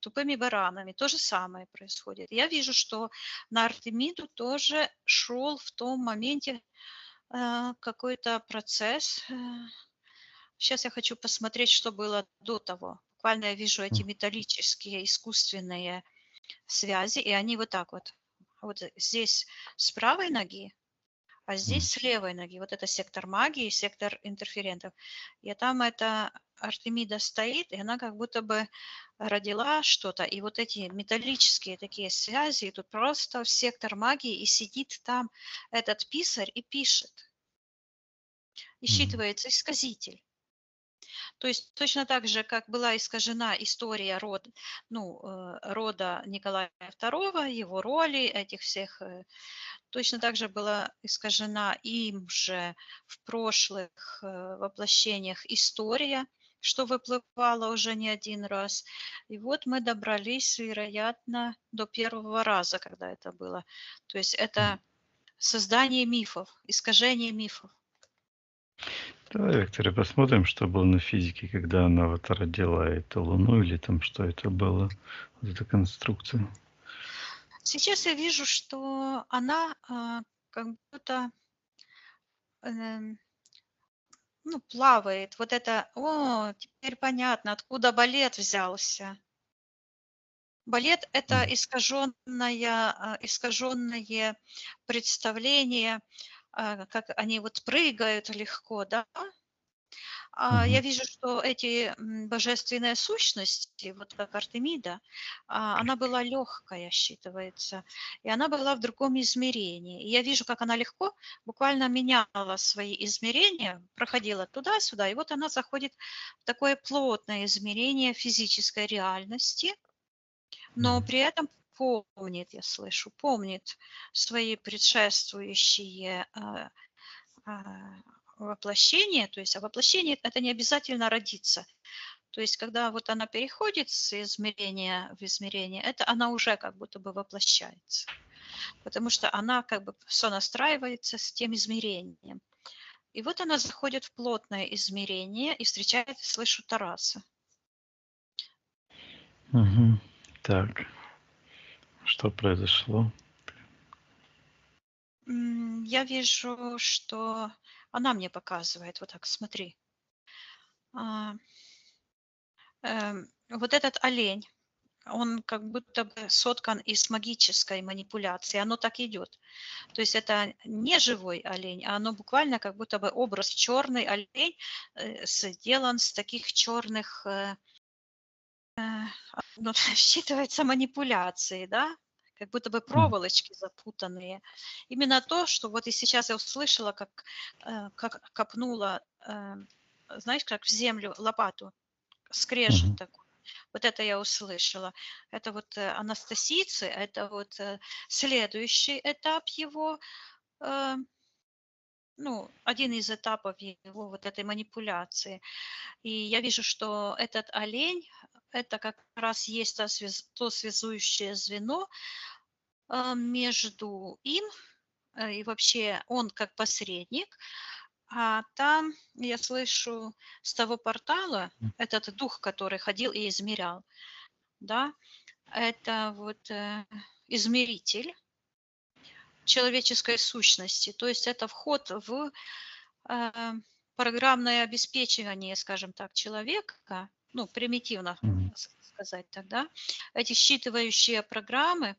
тупыми баранами. То же самое происходит. Я вижу, что на Артемиду тоже шел в том моменте какой-то процесс. Сейчас я хочу посмотреть, что было до того. Буквально я вижу эти металлические искусственные связи, и они вот так вот. Вот здесь с правой ноги, а здесь с левой ноги. Вот это сектор магии, сектор интерферентов. И там эта Артемида стоит, и она как будто бы родила что-то. И вот эти металлические такие связи идут просто в сектор магии, и сидит там этот писарь и пишет. И Мгм. считывается исказитель. То есть точно так же, как была искажена история рода Николая II, его роли, этих всех, точно так же была искажена им же в прошлых воплощениях история, что выплывало уже не один раз. И вот мы добрались, вероятно, до первого раза, когда это было. То есть это создание мифов, искажение мифов. Давай, Виктория, посмотрим, что было на физике, когда она вот родила эту Луну, или там что это было, вот эта конструкция. Сейчас я вижу, что она как будто эм, плавает. Вот это, теперь понятно, откуда балет взялся. Балет– это М. искаженное представление, как они вот прыгают легко, да, я Мгм. вижу, что эти божественные сущности, вот как Артемида, она была легкая, считывается, и она была в другом измерении. И я вижу, как она легко буквально меняла свои измерения, проходила туда-сюда, и вот она заходит в такое плотное измерение физической реальности, но при этом помнит, я слышу, помнит свои предшествующие а, воплощение, то есть, воплощение– это не обязательно родиться. То есть, когда вот она переходит с измерения в измерение, это она уже как будто бы воплощается, потому что она как бы сонастраивается с тем измерением. И вот она заходит в плотное измерение и встречает, слышу, Тараса. Мгм. Так, что произошло? Я вижу, что она мне показывает, вот так, смотри. А, вот этот олень, он как будто бы соткан из магической манипуляции. Оно так идет. То есть это не живой олень, а оно буквально как будто бы образ черный олень сделан с таких черных, ну, считывается манипуляции, да? Как будто бы проволочки запутанные. Именно то, что вот и сейчас я услышала, как копнула, знаешь, как в землю лопату, скрежет такой. Вот это я услышала. Это вот анастасийцы, это вот следующий этап его, ну, один из этапов его вот этой манипуляции. И я вижу, что этот олень, это как раз есть то связующее звено между им и вообще он как посредник. А там я слышу с того портала этот дух, который ходил и измерял, да, это вот измеритель человеческой сущности. То есть это вход в программное обеспечение, скажем так, человека, ну, примитивно сказать тогда. Эти считывающие программы,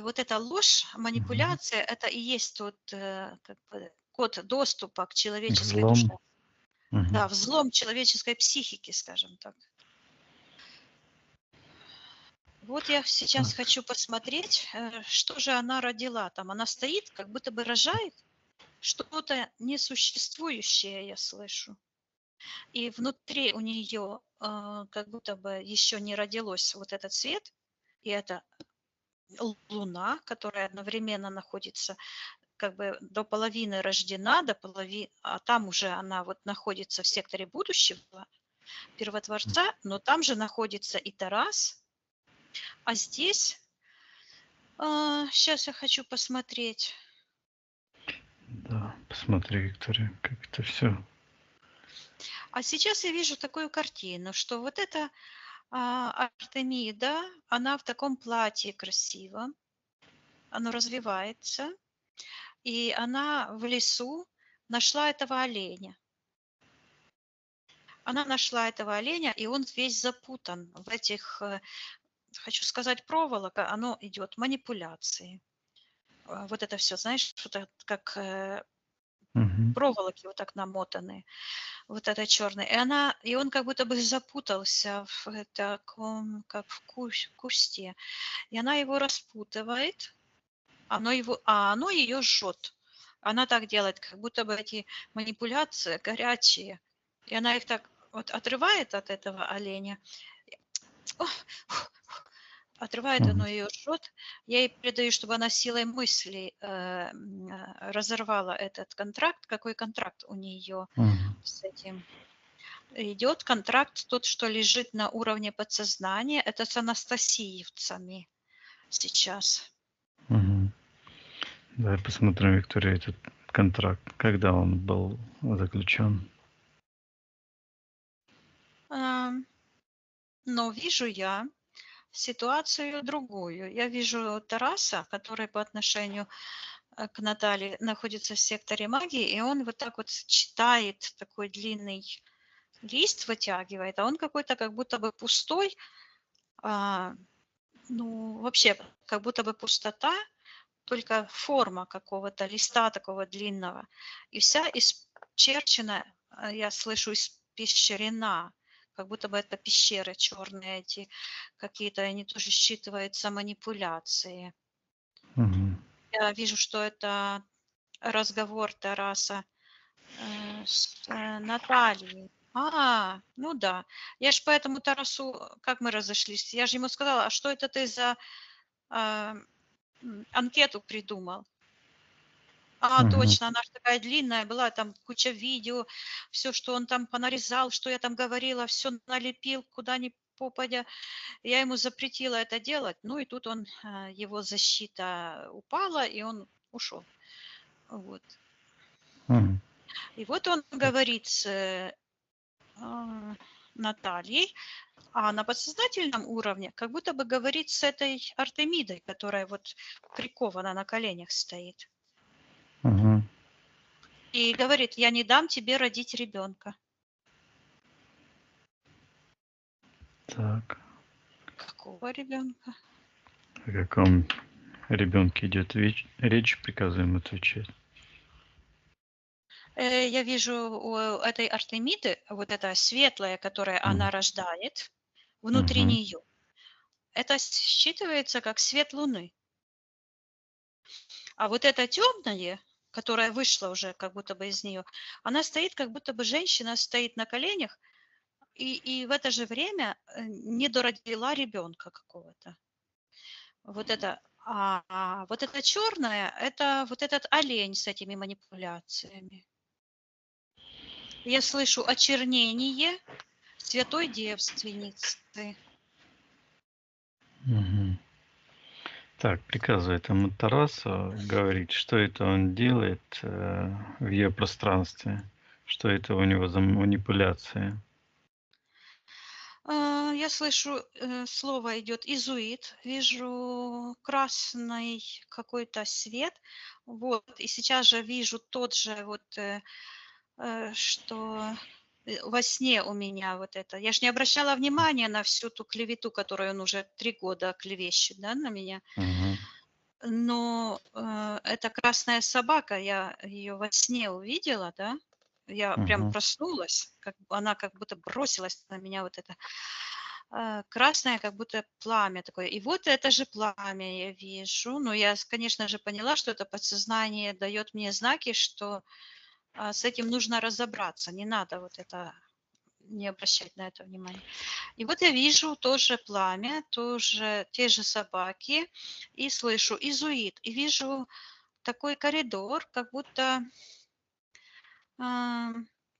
вот эта ложь, манипуляция, это и есть тот как бы, код доступа к человеческой душе. Взлом. Да, взлом человеческой психики, скажем так. Вот я сейчас хочу посмотреть, что же она родила там. Она стоит, как будто бы рожает что-то несуществующее, я слышу. И внутри у нее как будто бы еще не родилось вот этот свет, и это Луна, которая одновременно находится как бы до половины рождена, а там уже она вот находится в секторе будущего, Первотворца, но там же находится и Тарас. А здесь, сейчас я хочу посмотреть. Да, посмотри, Виктория, как это все. А сейчас я вижу такую картину, что вот эта Артемида, она в таком платье красивом, оно развивается, и она в лесу нашла этого оленя. Она нашла этого оленя, и он весь запутан в этих, хочу сказать, проволока, оно идет, манипуляции. Вот это все, знаешь, что-то как проволоки вот так намотаны, вот это черное. И он как будто бы запутался в таком, как в кусте. И она его распутывает, оно ее жжет. Она так делает, как будто бы эти манипуляции горячие. И она их так вот отрывает от этого оленя. Отрывает, оно ее жжет. Я ей передаю, чтобы она силой мысли разорвала этот контракт. Какой контракт у нее с этим? Идет контракт тот, что лежит на уровне подсознания. Это с анастасиевцами сейчас. Давай посмотрим, Виктория, этот контракт, когда он был заключен. Но вижу я ситуацию другую. Я вижу Тараса, который по отношению к Наталье находится в секторе магии, и он вот так вот читает, такой длинный лист вытягивает, а он какой-то как будто бы пустой, ну, вообще, как будто бы пустота, только форма какого-то листа такого длинного. И вся исчерчена, я слышу, испещрена, как будто бы это пещеры черные эти какие-то, они тоже считываются манипуляции. Я вижу, что это разговор Тараса с Натальей. Ну да. Я же поэтому Тарасу, как мы разошлись, я же ему сказала, а что это ты за анкету придумал? Точно, она же такая длинная была, там куча видео, все, что он там понарезал, что я там говорила, все налепил, куда ни попадя. Я ему запретила это делать, ну и тут его защита упала, и он ушел. Вот. И вот он говорит с Натальей, а на подсознательном уровне как будто бы говорит с этой Артемидой, которая вот прикована на коленях стоит. И говорит, я не дам тебе родить ребенка. Так. Какого ребенка? О каком ребенке идет речь, приказываем отвечать. Я вижу у этой Артемиды вот это светлое, которое она рождает внутри Мгм. нее. Это считывается как свет Луны. А вот это темное, которое вышло уже как будто бы из нее, она стоит, как будто бы женщина стоит на коленях и в это же время не дородила ребенка какого-то. Вот это, вот это черное, это вот этот олень с этими манипуляциями. Я слышу очернение святой девственницы. Мгм. Так, приказывает ему Тарасу говорить, что это он делает в ее пространстве, что это у него за манипуляции. Я слышу, слово идет изуит, вижу красный какой-то свет, вот, и сейчас же вижу тот же вот, что во сне у меня вот это. Я ж не обращала внимания на всю ту клевету, которую он уже 3 года клевещет, да, на меня. Мгм. Но, эта красная собака, я ее во сне увидела, да. Я прям Мгм. проснулась, она как будто бросилась на меня, вот это, красное, как будто пламя такое. И вот это же пламя я вижу. Но я, конечно же, поняла, что это подсознание дает мне знаки, что, с этим нужно разобраться. Не надо вот это, не обращать на это внимания. И вот я вижу тоже пламя, тоже те же собаки, и слышу изуит, и вижу такой коридор, как будто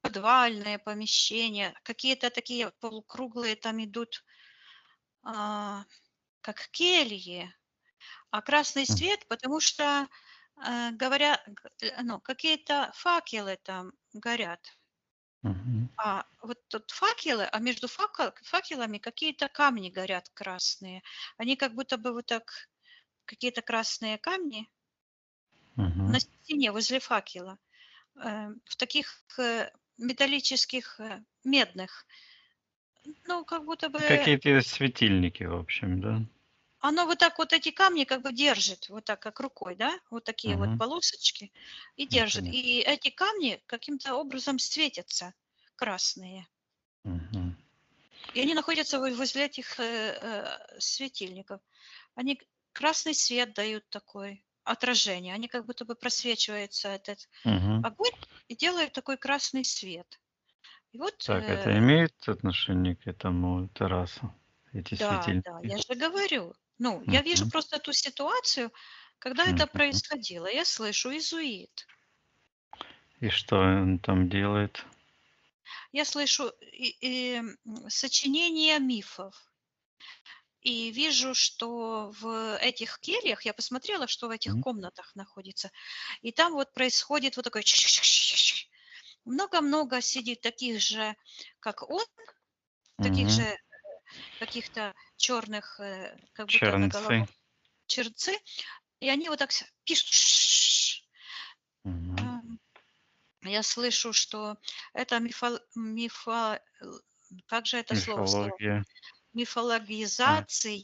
подвальное помещение, какие-то такие полукруглые там идут, а, как кельи, а красный М. свет, потому что, ну, какие-то факелы там горят. Мгм. А вот тут факелы, а между факелами какие-то камни горят красные. Они как будто бы вот так, какие-то красные камни Мгм. на стене возле факела, в таких металлических, медных. Ну, как будто бы Какие-то светильники, в общем, да? оно вот так вот эти камни как бы держит, вот так как рукой, да, вот такие вот Мгм. полосочки, и Ну, держит. понятно. И эти камни каким-то образом светятся, красные. Мгм. И они находятся возле этих светильников. Они красный свет дают такой, отражение. Они как будто бы просвечивается этот Мгм. огонь и делают такой красный свет. И вот, Так, это имеет отношение к этому Тарасу, эти да, светильники? я же говорю. Ну, я вижу Мгм. просто ту ситуацию, когда это Мгм. происходило. Я слышу изуит. И что он там делает? Я слышу сочинение мифов. И вижу, что в этих кельях, я посмотрела, что в этих М. комнатах находится, и там вот происходит вот такое много-много сидит таких же, как он, таких Мгм. же каких-то черных, как будто на Чернцы. головах черцы, и они вот так пишут. Мгм. Я слышу, что это как же это слово сказала? Мифология. А, Мифологизация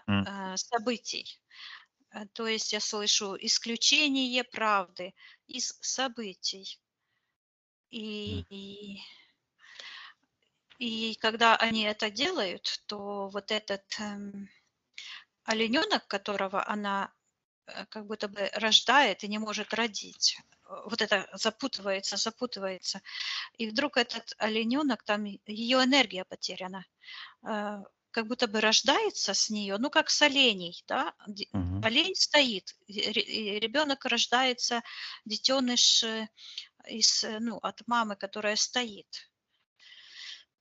м. событий. То есть я слышу исключение правды из событий. М. И, и, и когда они это делают, то вот этот олененок, которого она как будто бы рождает и не может родить, вот это запутывается. И вдруг этот олененок, там ее энергия потеряна, как будто бы рождается с нее, ну, как с оленей, да. Мгм. Олень стоит, ребенок рождается, детеныш ну, от мамы, которая стоит.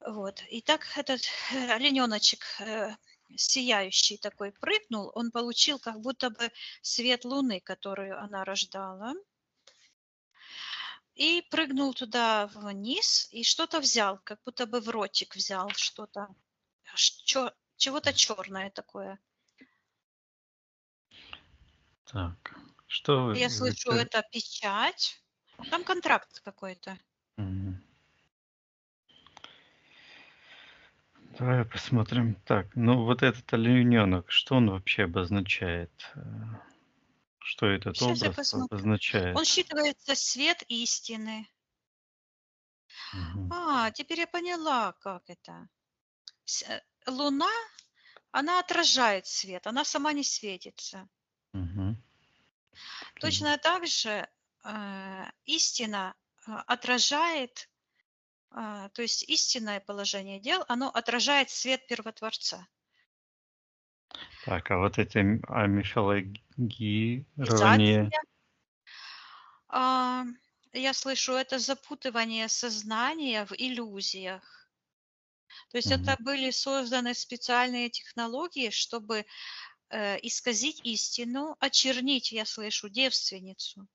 Вот. И так этот олененочек сияющий такой прыгнул, он получил как будто бы свет луны, которую она рождала, и прыгнул туда вниз, и что-то взял, как будто бы в ротик взял что-то, чего-то черное такое. Так. Что вы, Я слышу, Виктория? это печать, там контракт какой-то. Мгм. Давай посмотрим. Так, ну вот этот олененок, что он вообще обозначает? Что этот Сейчас я образ посмотрю. Он обозначает? считывается свет истины. Мгм. Теперь я поняла, как это. Луна, она отражает свет, она сама не светится. Мгм. Окей. Точно так же истина отражает, то есть истинное положение дел, оно отражает свет первотворца. Так, а вот эти мифологирование. Обязательно. А, Я слышу, это запутывание сознания в иллюзиях. То есть Мгм. это были созданы специальные технологии, чтобы исказить истину, очернить, я слышу, девственницу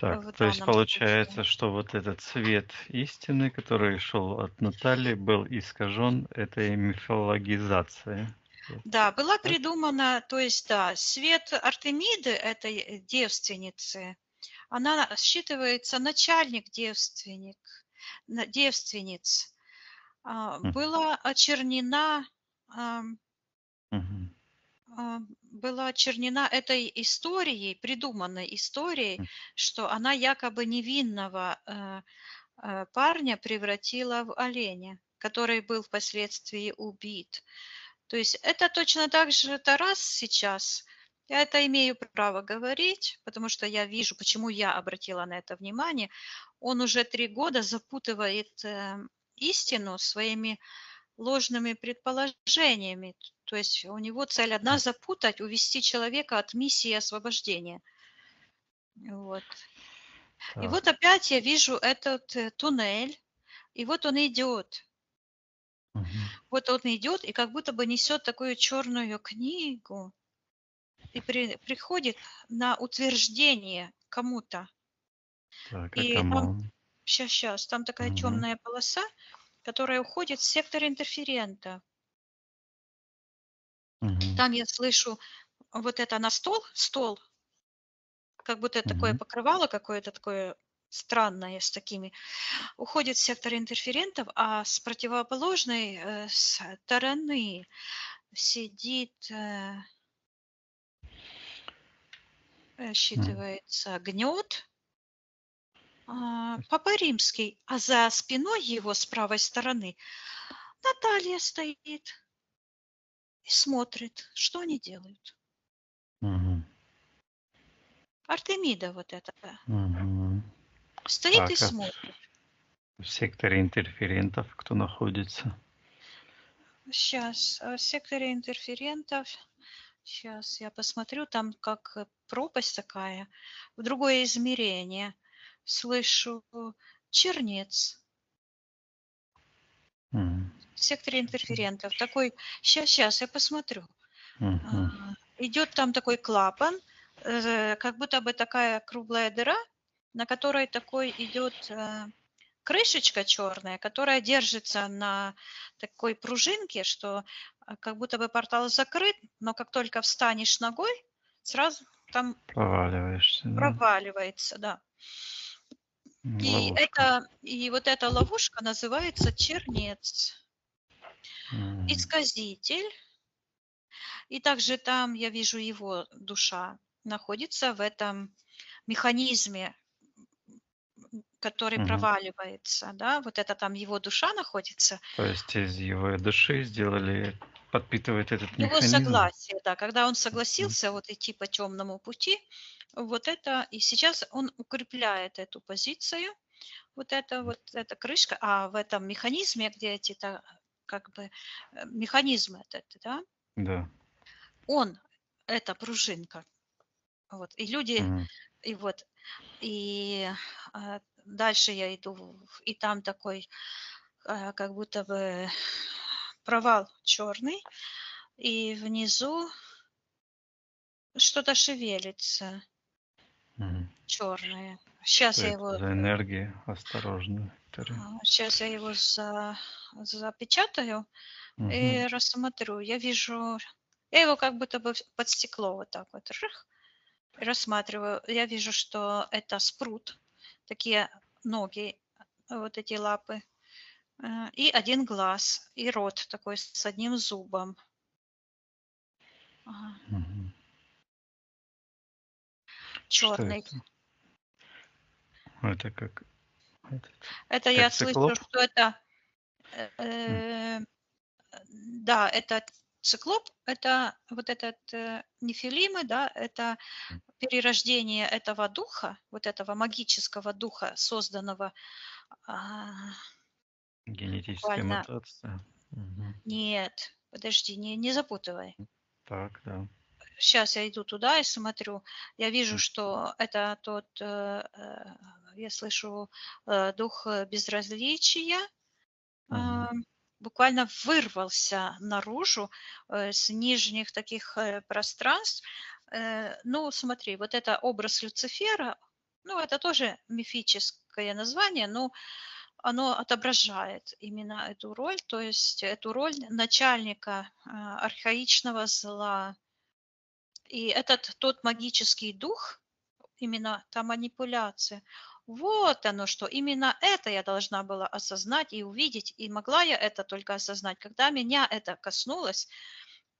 Так, в то есть данном случае. получается, что вот этот свет истины, который шел от Натальи, был искажен этой мифологизацией. Вот. Да, была Так? придумана, то есть, да, свет Артемиды, этой девственницы, она считывается начальник девственниц. Мгм. Ам, Мгм. была очернена этой историей, придуманной историей, М. что она якобы невинного парня превратила в оленя, который был впоследствии убит. То есть это точно так же Тарас сейчас. Я это имею право говорить, потому что я вижу, почему я обратила на это внимание. Он уже 3 года запутывает истину своими ложными предположениями. То есть у него цель одна – запутать, увести человека от миссии освобождения. Вот. И Так. вот опять я вижу этот туннель, и вот он идет. Мгм. Вот он идет и как будто бы несет такую черную книгу и приходит на утверждение кому-то. Так, а И там, кому? сейчас, там такая Мгм. темная полоса, которая уходит в сектор интерферента. Мгм. Там я слышу вот это на стол, как будто такое Мгм. покрывало какое-то такое странное с такими, уходит в сектор интерферентов, а с противоположной стороны сидит, М. считывается гнет, Папа Римский, а за спиной его с правой стороны Наталья стоит и смотрит, что они делают. Мгм. Артемида вот эта Мгм. стоит и Так, а смотрит. в секторе интерферентов кто находится? Сейчас, в секторе интерферентов, сейчас я посмотрю, там как пропасть такая, в другое измерение. Слышу чернец Мгм. в секторе интерферентов. Такой, сейчас я посмотрю. Мгм. Идет там такой клапан, как будто бы такая круглая дыра, на которой такой идет крышечка черная, которая держится на такой пружинке, что как будто бы портал закрыт, но как только встанешь ногой, сразу там Проваливаешься, да? проваливается, да. Ловушка. И вот эта ловушка называется чернец, Мгм. исказитель. И также там, я вижу, его душа находится в этом механизме, который Мгм. проваливается, да, вот это там его душа находится, То есть из его души сделали, подпитывает этот его механизм? согласие, да, когда он М. согласился вот идти по темному пути, вот это, и сейчас он укрепляет эту позицию, вот эта крышка, а в этом механизме, где как бы механизм этот, да, Да. он, эта пружинка, вот, и люди, Мгм. и вот, и дальше я иду, и там такой как будто бы провал черный, и внизу что-то шевелится Мгм. черное. Что это за энергия? Осторожно, Виктория. Сейчас я его запечатаю Мгм. и рассмотрю. Я его как будто бы под стекло вот так вот и рассматриваю. Я вижу, что это спрут, такие ноги, вот эти лапы. и один глаз, и рот такой с одним зубом. Мгм. Что Черный. это? Это как, этот, Это я как слышу, циклоп? что это, М, да, это циклоп, это вот этот нефилимы, да, это перерождение этого духа, вот этого магического духа, созданного а, Генетическая буквально. мутация. Мгм. Нет, подожди, не запутывай. Так, да. Сейчас я иду туда и смотрю. Я вижу, что это тот, я слышу, дух безразличия, Мгм. буквально вырвался наружу с нижних таких пространств. Ну, смотри, вот это образ Люцифера, ну, это тоже мифическое название, но оно отображает именно эту роль, то есть эту роль начальника архаичного зла. И этот тот магический дух, именно та манипуляция, вот оно что, именно это я должна была осознать и увидеть, и могла я это только осознать, когда меня это коснулось,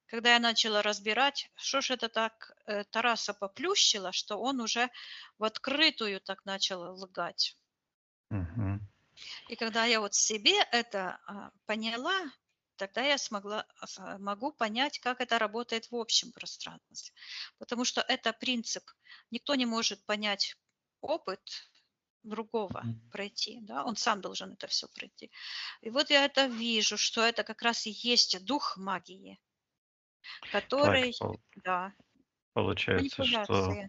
когда я начала разбирать, что ж это так Тараса поплющило, что он уже в открытую так начал лгать. Мгм. И когда я вот себе это поняла, тогда я могу понять, как это работает в общем пространстве. Потому что это принцип. Никто не может понять опыт другого Мгм. пройти, да, он сам должен это все пройти. И вот я это вижу, что это как раз и есть дух магии, Так, который, да, получается, что манипуляции.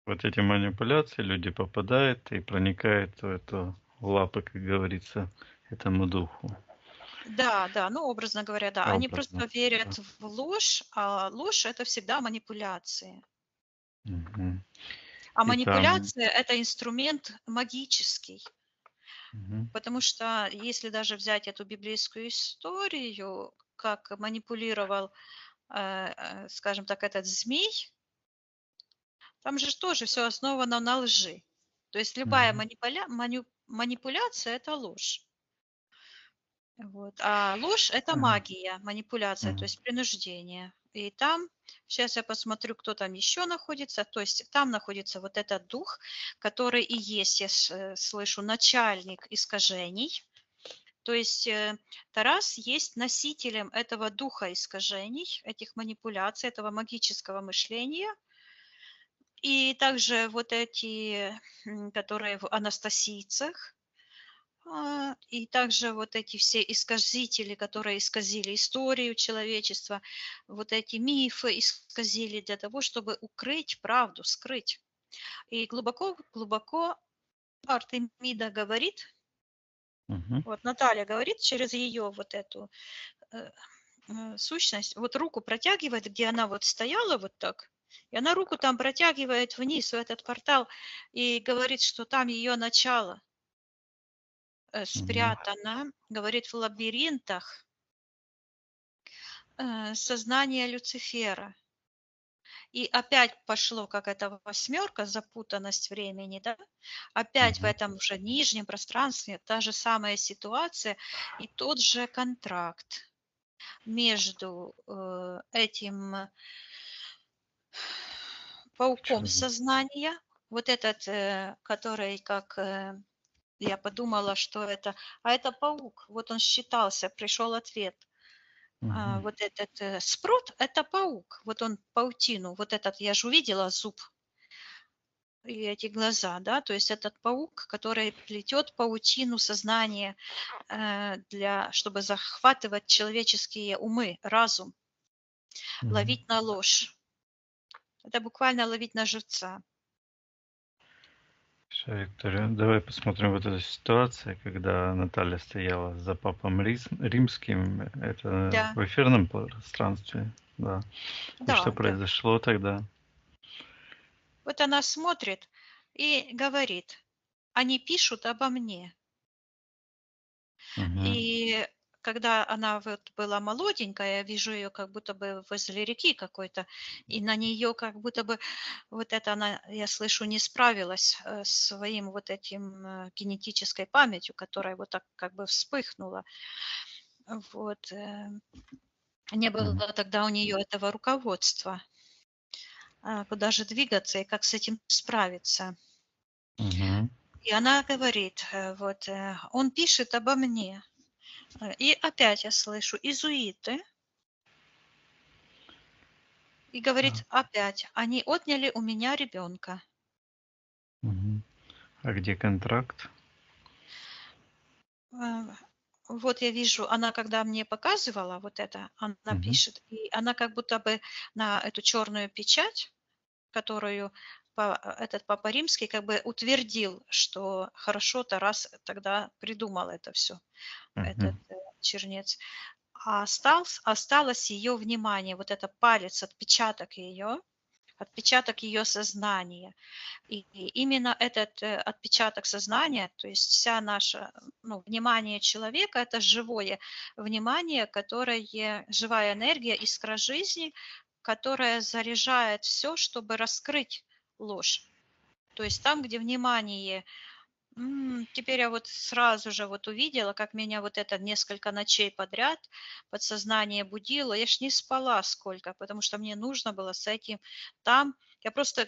вот эти манипуляции люди попадают и проникают в лапы, как говорится, этому духу. Да, да, ну, образно говоря, да. Они Образно. просто Да. верят в ложь, а ложь – это всегда манипуляции. Мгм. А И там, манипуляция – это инструмент магический, мгм, потому что если даже взять эту библейскую историю, как манипулировал, скажем так, этот змей, там же тоже все основано на лжи. То есть любая мгм, манипуляция – это ложь. Вот. А ложь – это ага, магия, манипуляция, то мгм, есть принуждение. И там, сейчас я посмотрю, кто там еще находится. То есть там находится вот этот дух, который и есть, я слышу, начальник искажений. То есть Тарас есть носителем этого духа искажений, этих манипуляций, этого магического мышления. И также вот эти, которые в анастасийцах, и также вот эти все исказители, которые исказили историю человечества, вот эти мифы исказили для того, чтобы укрыть правду, скрыть. И глубоко Артемида говорит, мгм, вот Наталья говорит через ее вот эту э, сущность, вот руку протягивает, где она вот стояла вот так, и она руку там протягивает вниз в этот портал и говорит, что там ее начало мгм, спрятано, говорит, в лабиринтах сознание Люцифера. И опять пошло, как эта восьмерка, запутанность времени, да? Опять в мгм, этом уже нижнем пространстве та же самая ситуация и тот же контракт между этим пауком чё, сознания, вот этот, который, как я подумала, что это, а это паук, вот он считался, пришел ответ. мгм, Вот этот спрут – это паук. Вот он паутину, вот этот, я же увидела зуб и эти глаза, да, то есть этот паук, который плетет паутину сознания, чтобы захватывать человеческие умы, разум, мгм. ловить на ложь. Это буквально ловить на живца. Всё, Виктория, давай посмотрим вот эту ситуацию, когда Наталья стояла за папом римским, это Да, в эфирном пространстве, да. И что да, да. произошло тогда? Вот она смотрит и говорит, они пишут обо мне. Мгм, И когда она вот была молоденькая, я вижу ее как будто бы возле реки какой-то, и на нее как будто бы вот это она, я слышу, не справилась с своим вот этим генетической памятью, которая вот так как бы вспыхнула. Вот. Не было тогда у нее этого руководства, куда же двигаться и как с этим справиться. Мгм. И она говорит, вот, он пишет обо мне. И опять я слышу изуиты. И говорит опять, они отняли у меня ребенка. Мгм. А где контракт? Вот я вижу, она когда мне показывала вот это, она Мгм. пишет, и она как будто бы на эту черную печать, которую этот Папа Римский как бы утвердил, что хорошо Тарас тогда придумал это все, этот Мгм. чернец. А осталось ее внимание, вот это палец, отпечаток ее сознания. И именно этот отпечаток сознания, то есть вся наша, внимание человека, это живое внимание, которое, живая энергия, искра жизни, которая заряжает все, чтобы раскрыть ложь. То есть там, где внимание. Теперь я вот сразу же вот увидела, как меня вот это несколько ночей подряд подсознание будило. Я ж не спала сколько, потому что мне нужно было с этим там.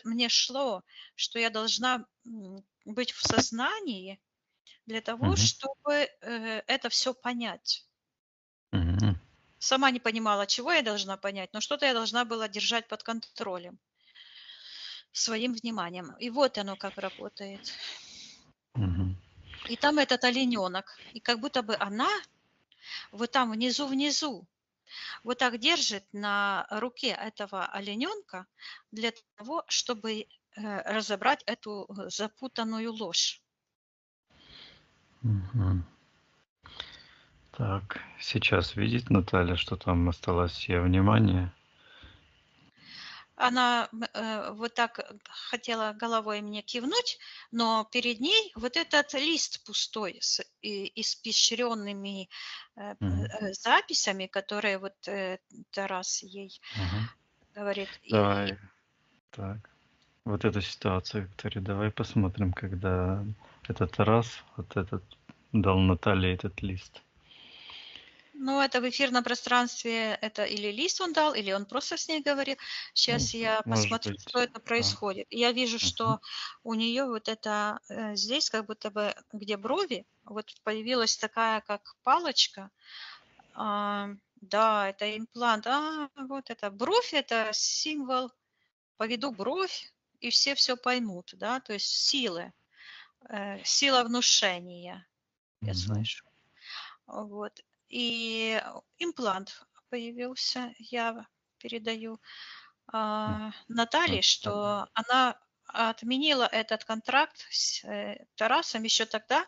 Мне шло, что я должна быть в сознании для того, Мгм. чтобы это все понять. Мгм. Сама не понимала, чего я должна понять, но что-то я должна была держать под контролем своим вниманием. И вот оно как работает. Мгм. И там этот олененок, и как будто бы она вот там внизу, вот так держит на руке этого олененка для того, чтобы разобрать эту запутанную ложь. Мгм. Так, сейчас видит Наталья, что там осталось все внимание. Она вот так хотела головой мне кивнуть, но перед ней вот этот лист пустой с испещренными Мгм. записями, которые вот Тарас ей Мгм. говорит. Давай, так. Вот эту ситуацию, Виктория, давай посмотрим, когда этот раз, вот этот дал Наталье этот лист. Ну, это в эфирном пространстве, это или лист он дал, или он просто с ней говорил. Сейчас я Может посмотрю, что быть, это происходит. И я вижу, Мгм. что у нее вот это здесь, как будто бы, где брови, вот появилась такая, как палочка. Да, это имплант. Вот это бровь, это символ. Поведу бровь, и все поймут, да, то есть сила внушения, я Мгм. слышу. Вот. И имплант появился. Я передаю Наталье, Так. что она отменила этот контракт с Тарасом еще тогда,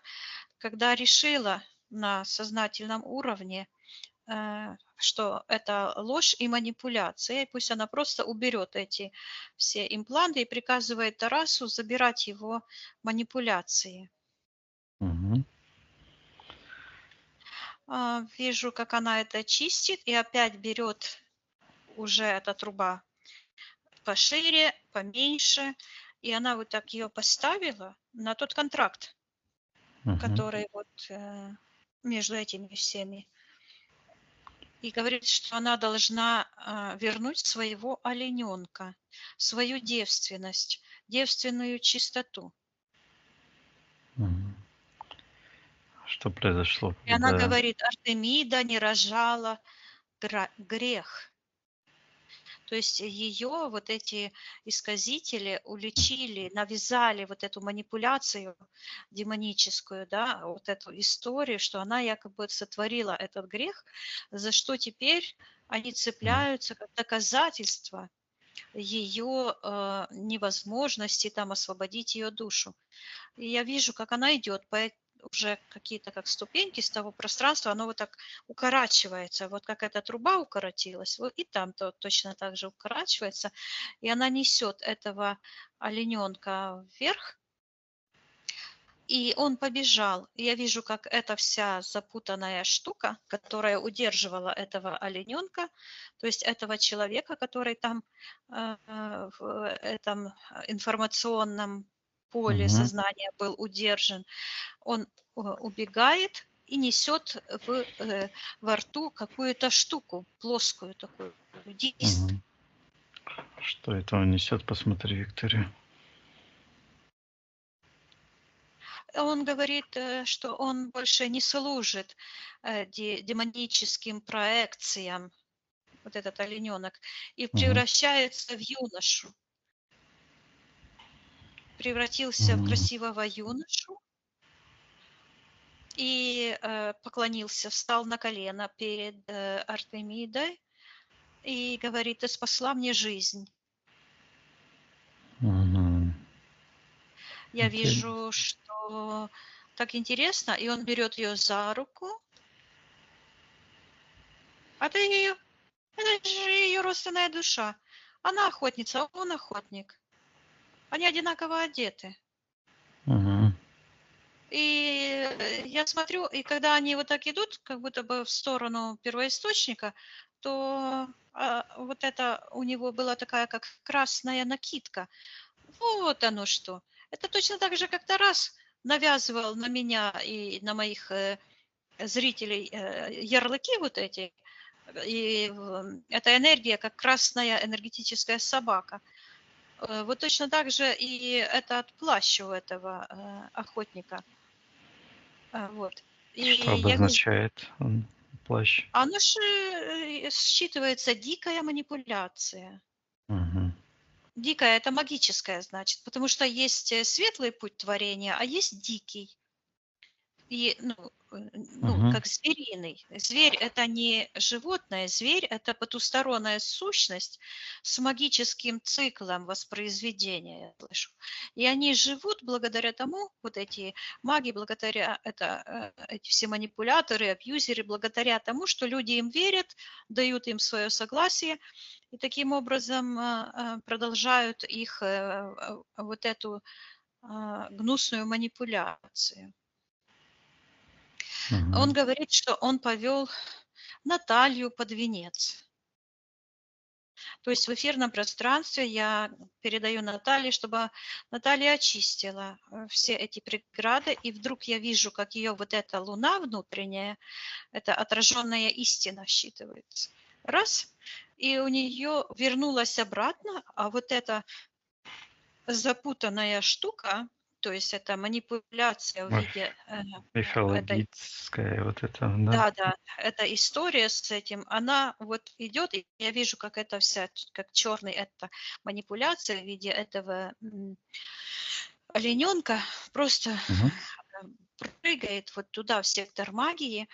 когда решила на сознательном уровне, что это ложь и манипуляция. И пусть она просто уберет эти все импланты и приказывает Тарасу забирать его манипуляции. Мгм. Вижу, как она это чистит и опять берет уже эта труба пошире, поменьше. И она вот так ее поставила на тот контракт, Мгм. который вот между этими всеми. И говорит, что она должна вернуть своего олененка, свою девственность, девственную чистоту. Мгм. Что произошло, И она когда... говорит, Артемида не рожала грех. То есть ее вот эти исказители уличили, навязали вот эту манипуляцию демоническую, да, вот эту историю, что она якобы сотворила этот грех, за что теперь они цепляются как доказательство ее невозможности там освободить ее душу. И я вижу, как она идет по уже какие-то как ступеньки с того пространства, оно вот так укорачивается, вот как эта труба укоротилась, вот и там то точно так же укорачивается, и она несет этого олененка вверх, И он побежал. И я вижу, как эта вся запутанная штука, которая удерживала этого олененка, то есть этого человека, который там в этом информационном поле Мгм. сознания был удержан, он убегает и несет во рту какую-то штуку, плоскую такую, диск. Мгм. Что это он несет? Посмотри, Виктория. Он говорит, что он больше не служит демоническим проекциям, вот этот олененок, и Мгм. превращается в юношу. Превратился в Мгм. красивого юношу и поклонился, встал на колено перед Артемидой и говорит: «Ты спасла мне жизнь». Мгм. Я Интересно. вижу, что так интересно, и он берет ее за руку. А ты ее, это же ее родственная душа. Она охотница, а он охотник. Они одинаково одеты. Мгм. И я смотрю, и когда они вот так идут, как будто бы в сторону первоисточника, то вот это у него была такая, как красная накидка. Вот оно что. Это точно так же, как Тарас навязывал на меня и на моих зрителей ярлыки вот эти. И эта энергия, как красная энергетическая собака. Вот точно так же и этот плащ у этого охотника. Вот. И Что я вижу, обозначает он, плащ? оно же считывается дикая манипуляция. Мгм. Дикая – это магическая, значит, потому что есть светлый путь творения, а есть дикий. И, Мгм. как звериный. Зверь – это не животное, зверь – это потусторонняя сущность с магическим циклом воспроизведения, я слышу. И они живут благодаря тому, вот эти маги, благодаря эти все манипуляторы, абьюзеры, благодаря тому, что люди им верят, дают им свое согласие, и таким образом продолжают их вот эту гнусную манипуляцию. Он Мгм. говорит, что он повел Наталью под венец. То есть в эфирном пространстве я передаю Наталье, чтобы Наталья очистила все эти преграды, и вдруг я вижу, как ее вот эта луна внутренняя, это отраженная истина считывается. Раз, и у нее вернулась обратно, а вот эта запутанная штука, то есть это манипуляция в виде этой. Мифологическое вот это, да? Да, эта история с этим, она вот идет, и я вижу, как это вся, как черный, это манипуляция в виде этого олененка просто Мгм. прыгает вот туда, в сектор магии,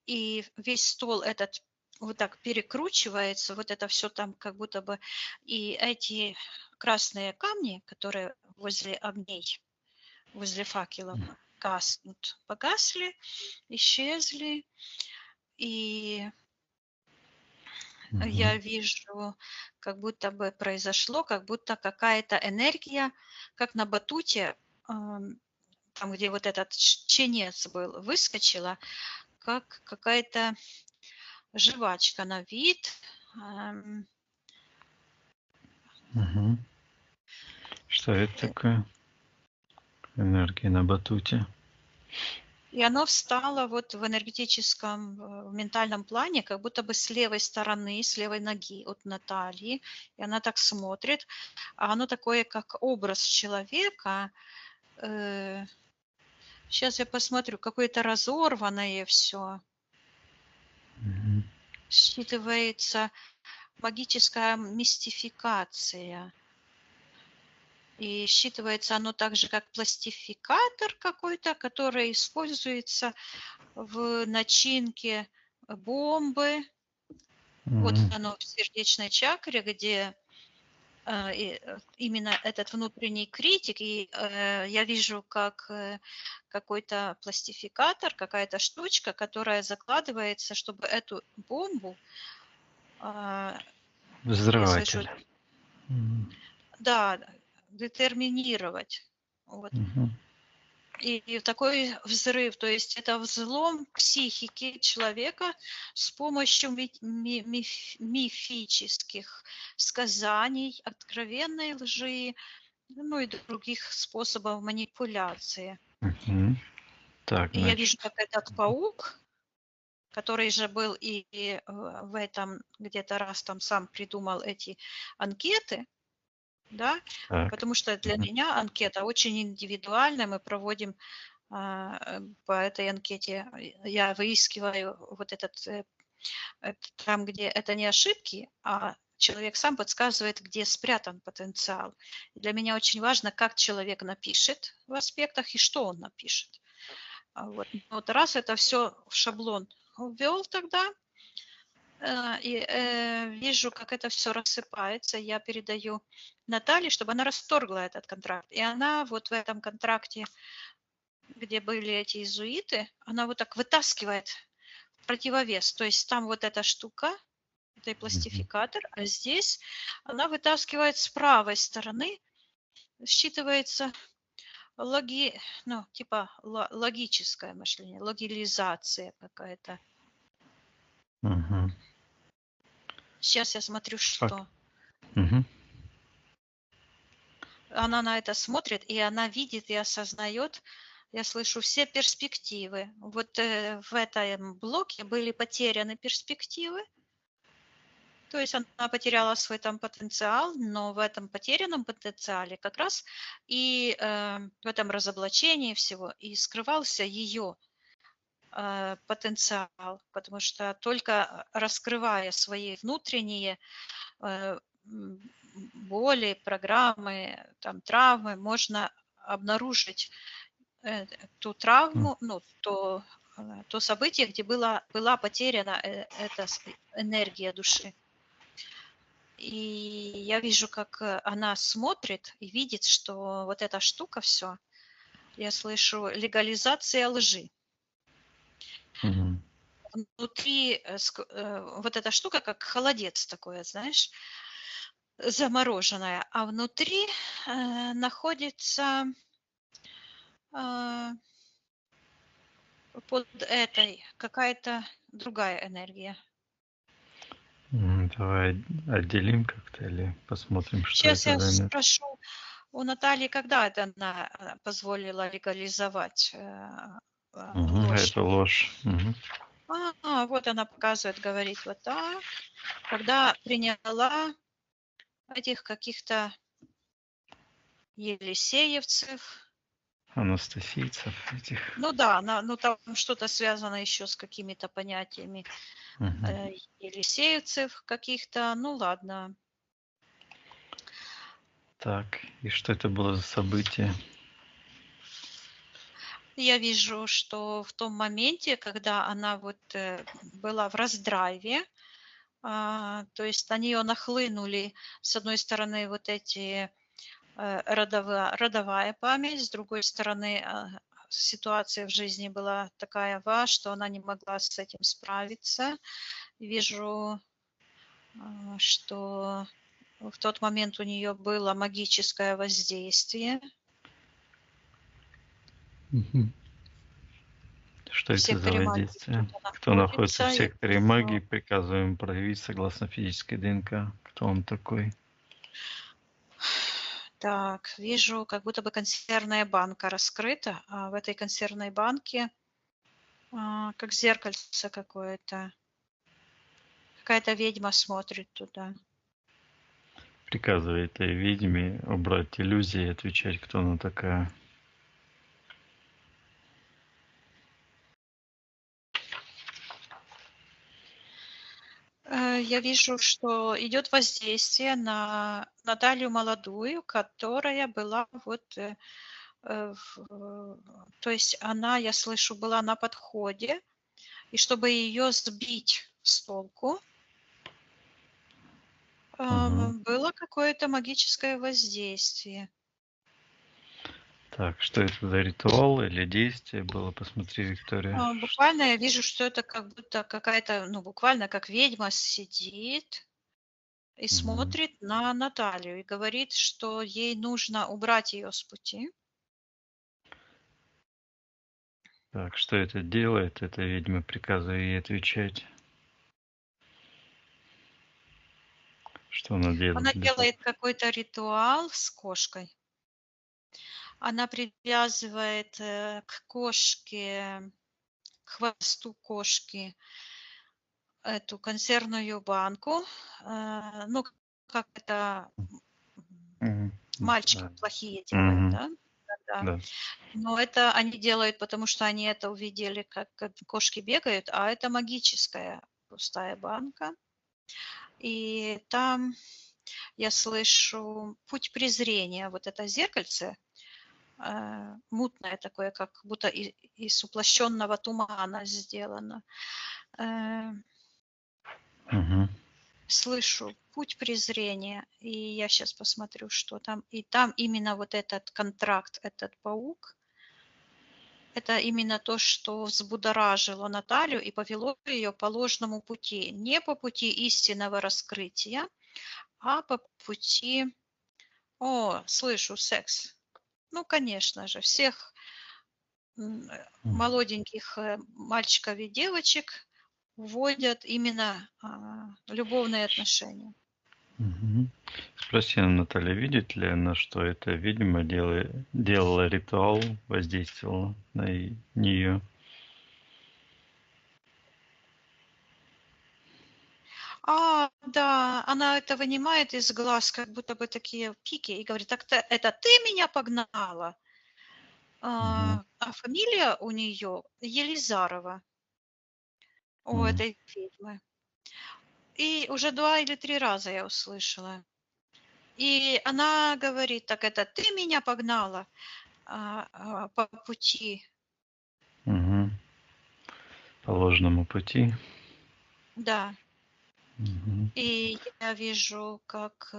и весь стол этот вот так перекручивается, вот это все там как будто бы, и эти красные камни, которые возле огней, возле факелов гаснут, погасли, исчезли, и я Мгм. вижу, как будто бы произошло, как будто какая-то энергия, как на батуте, там, где вот этот ченец был, выскочила, как какая-то жвачка на вид. ам, Мгм. Что это такое? Энергия на батуте. И оно встало вот в энергетическом, в ментальном плане, как будто бы с левой стороны, с левой ноги от Натальи. И она так смотрит. А оно такое, как образ человека. Сейчас я посмотрю, какое-то разорванное все. Мгм. Считывается магическая мистификация. И считывается оно так же, как пластификатор какой-то, который используется в начинке бомбы. Вот Мгм. оно в сердечной чакре, где именно этот внутренний критик, и я вижу, как какой-то пластификатор, какая-то штучка, которая закладывается, чтобы эту бомбу, я слышу, Взрыватель. Мгм. да, детерминировать. Вот. Мгм. И такой взрыв, то есть это взлом психики человека с помощью мифических сказаний, откровенной лжи, ну и других способов манипуляции. Мгм. Так, И я вижу, значит. как этот паук, который же был и в этом где-то раз там сам придумал эти анкеты, да, Так. потому что для Мгм. меня анкета очень индивидуальная. Мы проводим по этой анкете, я выискиваю вот там, где это не ошибки, а человек сам подсказывает, где спрятан потенциал. И для меня очень важно, как человек напишет в аспектах и что он напишет. Вот. Вот раз это все в шаблон ввел тогда, и вижу, как это все рассыпается, я передаю Наталье, чтобы она расторгла этот контракт. И она вот в этом контракте, где были эти иезуиты, она вот так вытаскивает в противовес. То есть там вот эта штука, это и пластификатор, а здесь она вытаскивает с правой стороны, считывается ну, типа логическое мышление, логилизация какая-то. Мгм. Сейчас я смотрю, Так. что Мгм. она на это смотрит, и она видит и осознает, я слышу все перспективы. Вот в этом блоке были потеряны перспективы, то есть она потеряла свой там потенциал, но в этом потерянном потенциале как раз и в этом разоблачении всего и скрывался ее потенциал, потому что только раскрывая свои внутренние э, боли, программы, там, травмы, можно обнаружить ту травму, ну, то событие, где была потеряна эта энергия души. И я вижу, как она смотрит и видит, что вот эта штука все, я слышу легализация лжи. Мгм. Внутри вот эта штука, как холодец такое, знаешь, замороженная, а внутри находится э, под этой какая-то другая энергия. Давай отделим как-то или посмотрим, что Сейчас это я за энергия. спрошу у Натальи, когда это она позволила легализовать ложь. Это ложь. Мгм. Вот она показывает, говорит вот так, когда приняла этих каких-то елисеевцев. Анастасийцев этих. Ну да, ну там что-то связано еще с какими-то понятиями Мгм. елисеевцев каких-то. Ну ладно. Так, и что это было за событие? Я вижу, что в том моменте, когда она вот была в раздрайве, то есть на нее нахлынули, с одной стороны, вот эти родовая память, с другой стороны, ситуация в жизни была такова, что она не могла с этим справиться. Вижу, что в тот момент у нее было магическое воздействие. Мгм. Что В это за секторе магии воздействие? кто-то Кто находится находится. в Я секторе вижу, магии, приказываем проявить согласно физической ДНК. Кто он такой? так, вижу, как будто бы консервная банка раскрыта, а в этой консервной банке как зеркальце какое-то. Какая-то ведьма смотрит туда. Приказывай этой ведьме убрать иллюзии и отвечать, кто она такая. Я вижу, что идет воздействие на Наталью молодую, которая была вот, то есть она, я слышу, была на подходе, и чтобы ее сбить с толку, Мгм. было какое-то магическое воздействие. Так, что это за ритуал или действие было? Посмотри, Виктория. Буквально я вижу, что это как будто какая-то, ну, буквально как ведьма сидит и Мгм. смотрит на Наталью и говорит, что ей нужно убрать ее с пути. Так, что это делает? Эта ведьма, приказываю ей отвечать. Что она делает? Она делает какой-то ритуал с кошкой. Она привязывает к кошке, к хвосту кошки эту консервную банку. Ну, как это Мгм. мальчики Да. плохие делают, Мгм. да? Да. Да. Но это они делают, потому что они это увидели, как кошки бегают, а это магическая пустая банка. И там я слышу путь презрения, вот это зеркальце, мутное такое, как будто из уплощенного тумана сделано. Э, Мгм. Слышу путь презрения, и я сейчас посмотрю, что там. И там именно вот этот контракт, этот паук, это именно то, что взбудоражило Наталью и повело ее по ложному пути. Не по пути истинного раскрытия, а по пути... О, слышу, секс. Ну, конечно же, всех молоденьких мальчиков и девочек вводят именно любовные отношения. Мгм. Спроси Наталья, видит ли она, что эта ведьма делала ритуал, воздействовала на нее? Да, она это вынимает из глаз, как будто бы такие пики, и говорит, так это ты меня погнала? А фамилия у нее Елизарова, у Мгм. этой ведьмы. И уже 2 или 3 раза я услышала. И она говорит, так это ты меня погнала по пути. Мгм. По ложному пути. Да. Мгм. И я вижу, как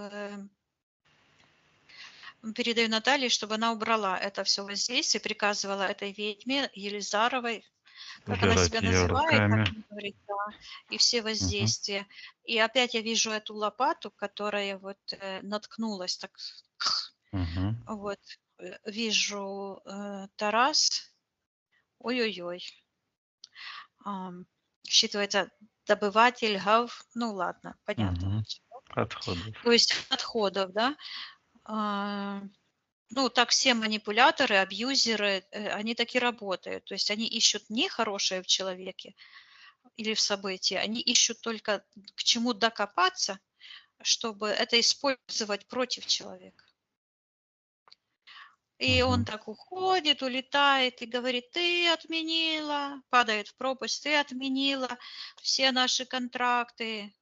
передаю Наталье, чтобы она убрала это все воздействие, приказывала этой ведьме Елизаровой, как она Убирать себя ее называет, так руками. она говорит, да, и все Мгм. воздействия. И опять я вижу эту лопату, которая вот наткнулась так, Мгм. вот, вижу Тарас, ой-ой-ой, считывается добыватель, гав, ну ладно, понятно. Мгм. Отходов. То есть отходов, да. А, Ну, так все манипуляторы, абьюзеры, они так и работают. То есть они ищут не хорошее в человеке или в событии, они ищут только к чему докопаться, чтобы это использовать против человека. И он Мгм. так уходит, улетает и говорит, ты отменила, падает в пропасть, ты отменила все наши контракты.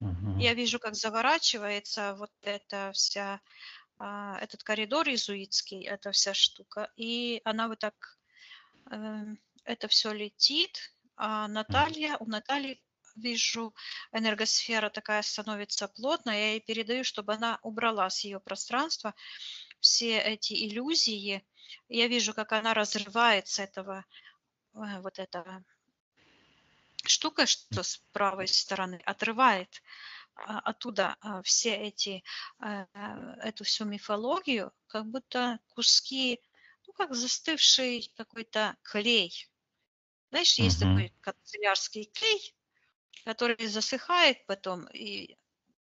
Мгм. Я вижу, как заворачивается вот эта вся, этот коридор иезуитский, эта вся штука, и она вот так, это все летит, а у Натальи, вижу, энергосфера такая становится плотная, я ей передаю, чтобы она убрала с ее пространства все эти иллюзии. Я вижу, как она разрывает с этого, вот этого штука, что с правой стороны, отрывает оттуда все эти, эту всю мифологию, как будто куски, ну, как застывший какой-то клей. Знаешь, есть Мгм. такой канцелярский клей, который засыхает потом, и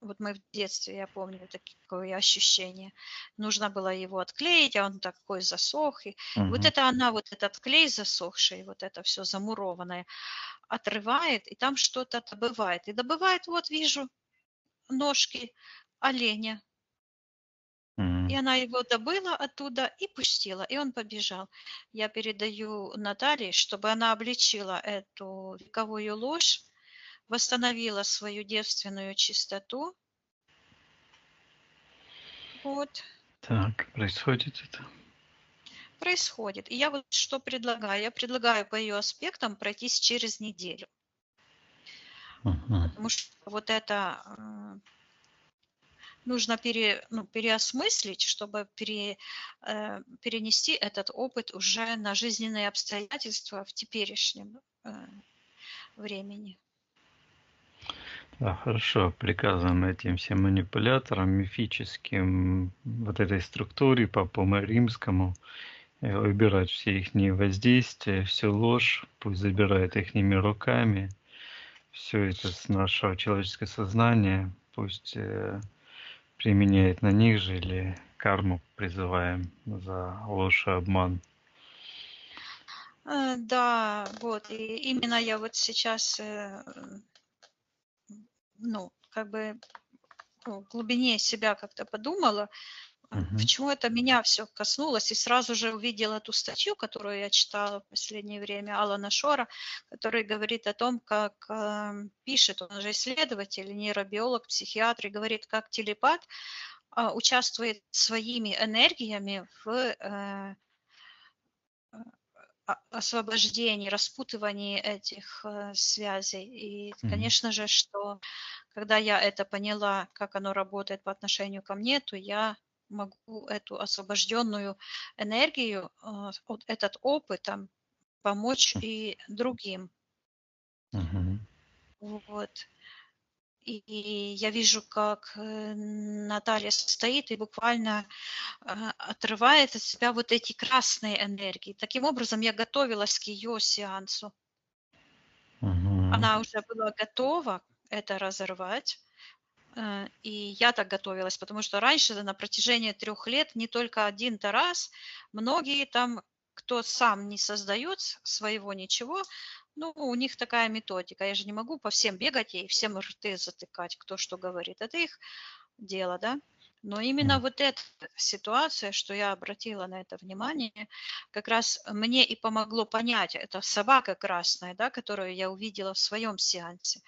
вот мы в детстве, я помню такое ощущение, нужно было его отклеить, а он такой засох. И вот Мгм. это она, вот этот клей засохший, вот это все замурованное, отрывает, и там что-то добывает. И добывает, вот вижу, ножки оленя. И Мгм. она его добыла оттуда и пустила, и он побежал. Я передаю Наталье, чтобы она обличила эту вековую ложь, восстановила свою девственную чистоту. Вот, Так, происходит это. происходит. И я вот что предлагаю. Я предлагаю по ее аспектам пройтись через неделю. Мгм. Потому что вот это нужно переосмыслить, чтобы перенести этот опыт уже на жизненные обстоятельства в теперешнем времени. Да, хорошо. Приказом этим всем манипуляторам мифическим, вот этой структуре по Римскому, убирать все их воздействия, всю ложь, пусть забирает ихними руками, все это с нашего человеческого сознания, пусть применяет на них же, или карму призываем за ложь и обман. Да, вот, и именно я вот сейчас, ну, как бы в глубине себя как-то подумала, почему это меня все коснулось, и сразу же увидела ту статью, которую я читала в последнее время, Алана Шора, который говорит о том, как пишет, он же исследователь, нейробиолог, психиатр, и говорит, как телепат участвует своими энергиями в освобождении, распутывании этих связей. И, конечно же, что когда я это поняла, как оно работает по отношению ко мне, то я могу эту освобожденную энергию, вот этот опыт помочь и другим. Вот. И я вижу, как Наталья стоит и буквально отрывает от себя вот эти красные энергии. Таким образом, я готовилась к ее сеансу. Она уже была готова это разорвать. И я так готовилась, потому что раньше на протяжении 3 лет не только один раз, многие там, кто сам не создает своего ничего, ну, у них такая методика. Я же не могу по всем бегать и всем рты затыкать, кто что говорит. Это их дело, да? Но именно вот эта ситуация, что я обратила на это внимание, как раз мне и помогло понять, это собака красная, да, которую я увидела в своем сеансе.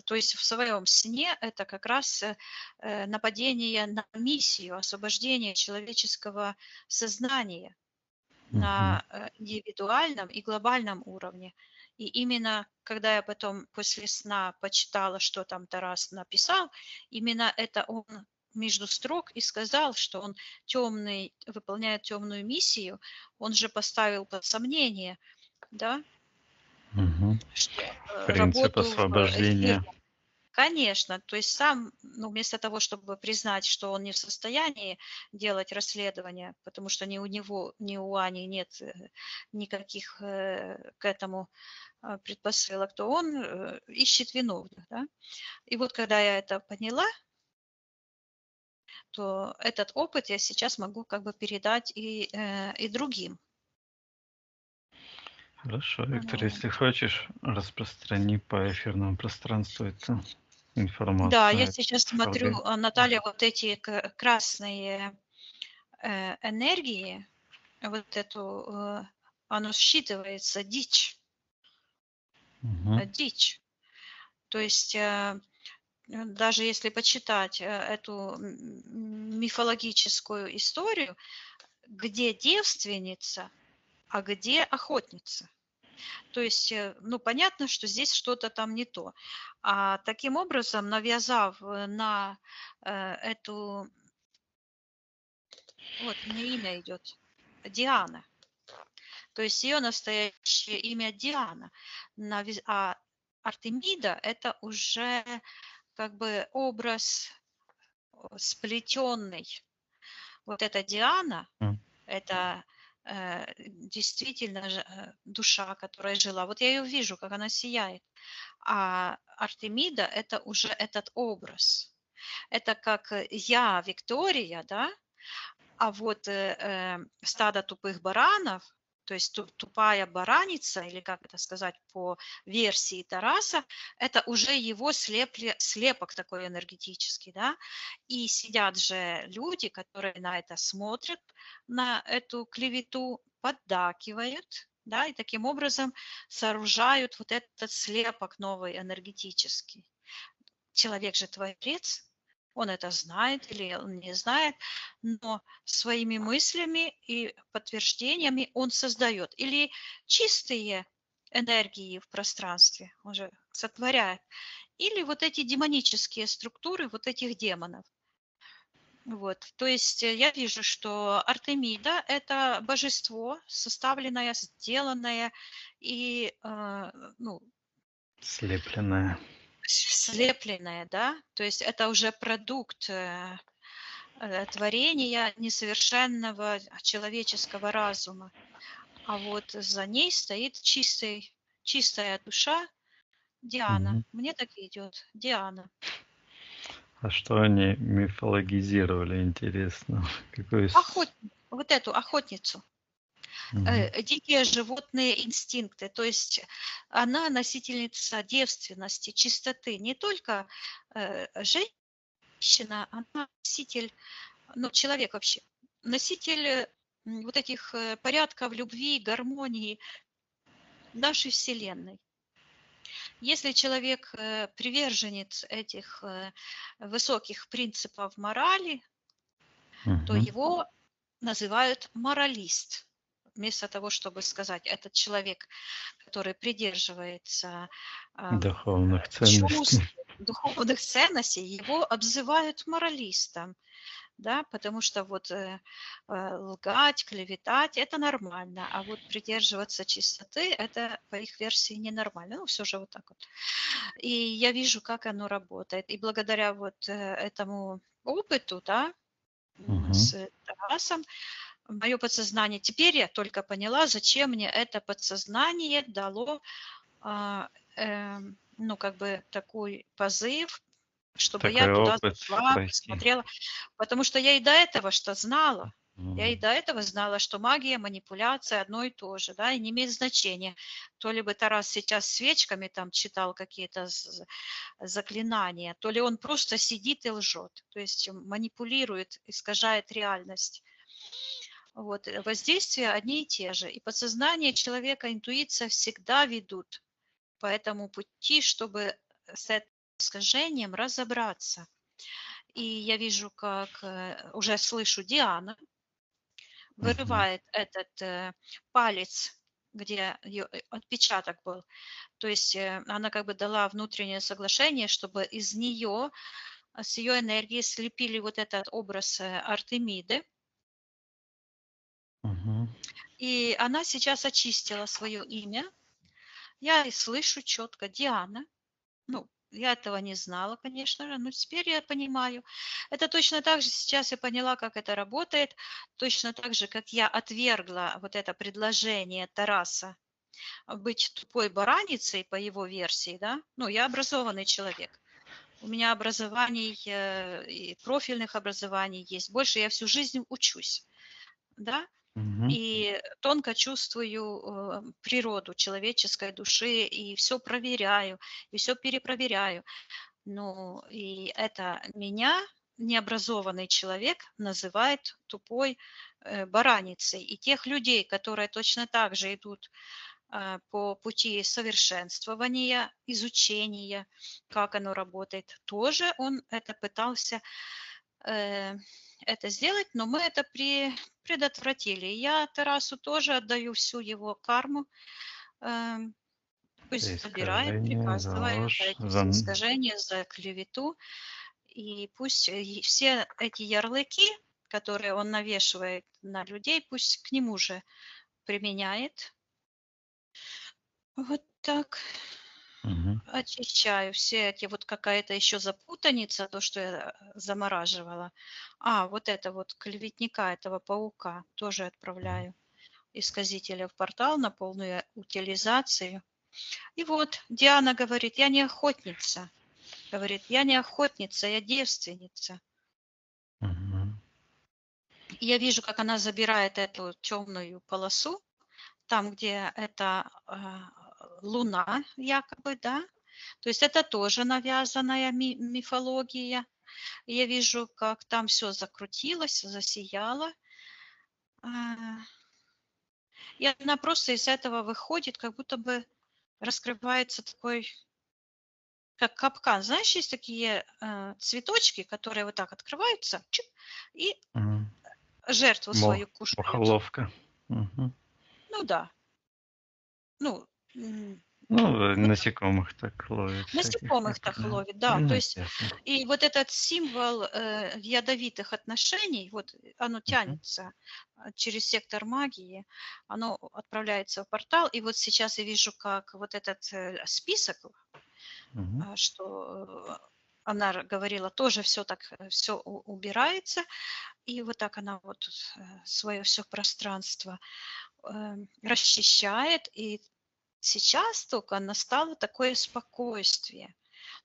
То есть в своем сне это как раз нападение на миссию, освобождение человеческого сознания на индивидуальном и глобальном уровне. И именно когда я потом после сна почитала, что там Тарас написал, именно это он между строк и сказал, что он темный, выполняет темную миссию, он же поставил под сомнение, да, что Принцип работу в эфире. освобождения. Конечно, то есть сам, ну, вместо того, чтобы признать, что он не в состоянии делать расследование, потому что ни у него, ни у Ани нет никаких к этому предпосылок, то он ищет виновных. Да? И вот когда я это поняла, то этот опыт я сейчас могу как бы передать и другим. Хорошо, Виктор, Ну, если хочешь, распространи по эфирному пространству эту да, информацию. я сейчас смотрю, Наталья, вот эти красные энергии, вот эту, оно считывается дичь, дичь. То есть даже если почитать эту мифологическую историю, где девственница, а где охотница. То есть, ну, понятно, что здесь что-то там не то. А таким образом, навязав на эту... Вот, мне имя идет. Диана. То есть ее настоящее имя Диана. А Артемида – это уже как бы образ сплетенный. Вот эта Диана – это действительно душа, которая жила. Вот я ее вижу, как она сияет. А Артемида – это уже этот образ. Это как я, Виктория, да, а вот стадо тупых баранов, то есть тупая бараница, или как это сказать по версии Тараса, это уже его слепок такой энергетический, да, и сидят же люди, которые на это смотрят, на эту клевету, поддакивают, да, и таким образом сооружают вот этот слепок новый энергетический. Человек же творец, он это знает или он не знает, но своими мыслями и подтверждениями он создает. Или чистые энергии в пространстве, он же сотворяет, или вот эти демонические структуры вот этих демонов. Вот. То есть я вижу, что Артемида – это божество, составленное, сделанное и ну, слепленное. слепленное, да, то есть это уже продукт творения несовершенного человеческого разума. А вот за ней стоит чистая душа Диана. Мгм. Мне так идет. Диана. А что они мифологизировали, интересно? Какой... Вот эту охотницу. Мгм. Дикие животные инстинкты. То есть она носительница девственности, чистоты. Не только женщина, она носитель, ну, человек вообще, носитель вот этих порядков любви, гармонии нашей Вселенной. Если человек приверженец этих высоких принципов морали, то Мгм. его называют моралист. Вместо того, чтобы сказать, этот человек, который придерживается Духовных чувств, ценностей. духовных ценностей, его обзывают моралистом. Да, потому что вот лгать, клеветать – это нормально, а вот придерживаться чистоты – это по их версии ненормально. Ну, все же вот так вот. И я вижу, как оно работает. И благодаря вот этому опыту, да, Мгм. с Тарасом, мое подсознание, теперь я только поняла, зачем мне это подсознание дало, ну, как бы такой позыв, чтобы я Такой туда опыт зашла, пройти. посмотрела. Потому что я и до этого что знала. Я и М. до этого знала, что магия, манипуляция одно и то же, да, и не имеет значения. То ли бы Тарас сейчас свечками там читал какие-то заклинания, то ли он просто сидит и лжет, то есть манипулирует, искажает реальность. Вот, воздействия одни и те же. И подсознание человека, интуиция всегда ведут по этому пути, чтобы с этим искажением разобраться. И я вижу, как уже слышу, Диана Мгм. вырывает этот палец, где ее отпечаток был. То есть она как бы дала внутреннее соглашение, чтобы из нее, с ее энергией слепили вот этот образ Артемиды. Мгм. И она сейчас очистила свое имя. Я и слышу четко Диана. Ну, я этого не знала, конечно же, но теперь я понимаю. Это точно так же сейчас я поняла, как это работает. Точно так же, как я отвергла вот это предложение Тараса быть тупой бараницей по его версии, да. Ну, я образованный человек. У меня образований и профильных образований есть. Больше я всю жизнь учусь, да. Мгм. И тонко чувствую природу человеческой души, и все проверяю, и все перепроверяю. Ну, и это меня, необразованный человек, называет тупой бараницей. И тех людей, которые точно так же идут по пути совершенствования, изучения, как оно работает, тоже он это пытался э, это сделать, но мы это предотвратили. Я Тарасу тоже отдаю всю его карму, эм, За пусть забирает, искажение, за приказывает за ложь, эти за... все искажения, за клевету. И пусть все эти ярлыки, которые он навешивает на людей, пусть к нему же применяет. Вот так. Мгм. Очищаю все эти, вот какая-то еще запутаница, то, что я замораживала. Вот это вот клеветника, этого паука тоже отправляю исказителя в портал на полную утилизацию. И вот Диана говорит, я не охотница. Говорит, я не охотница, я девственница. Мгм. И я вижу, как она забирает эту темную полосу, там, где это луна якобы, да. То есть это тоже навязанная мифология. И я вижу, как там все закрутилось, засияло. А, И она просто из этого выходит, как будто бы раскрывается такой, как капкан. Знаешь, есть такие цветочки, которые вот так открываются, чик, и Мгм. жертву свою кушают. Мухоловка. Мгм. Ну да, ну, Ну, вот насекомых так ловят всяких, насекомых типа, так да. ловит, да. То Ну, есть ясно. и вот этот символ ядовитых отношений, вот оно Мгм. тянется через сектор магии, оно отправляется в портал. И вот сейчас я вижу, как вот этот список, Мгм. что она говорила, тоже все так, все убирается, и вот так она вот свое все пространство расчищает, и сейчас только настало такое спокойствие.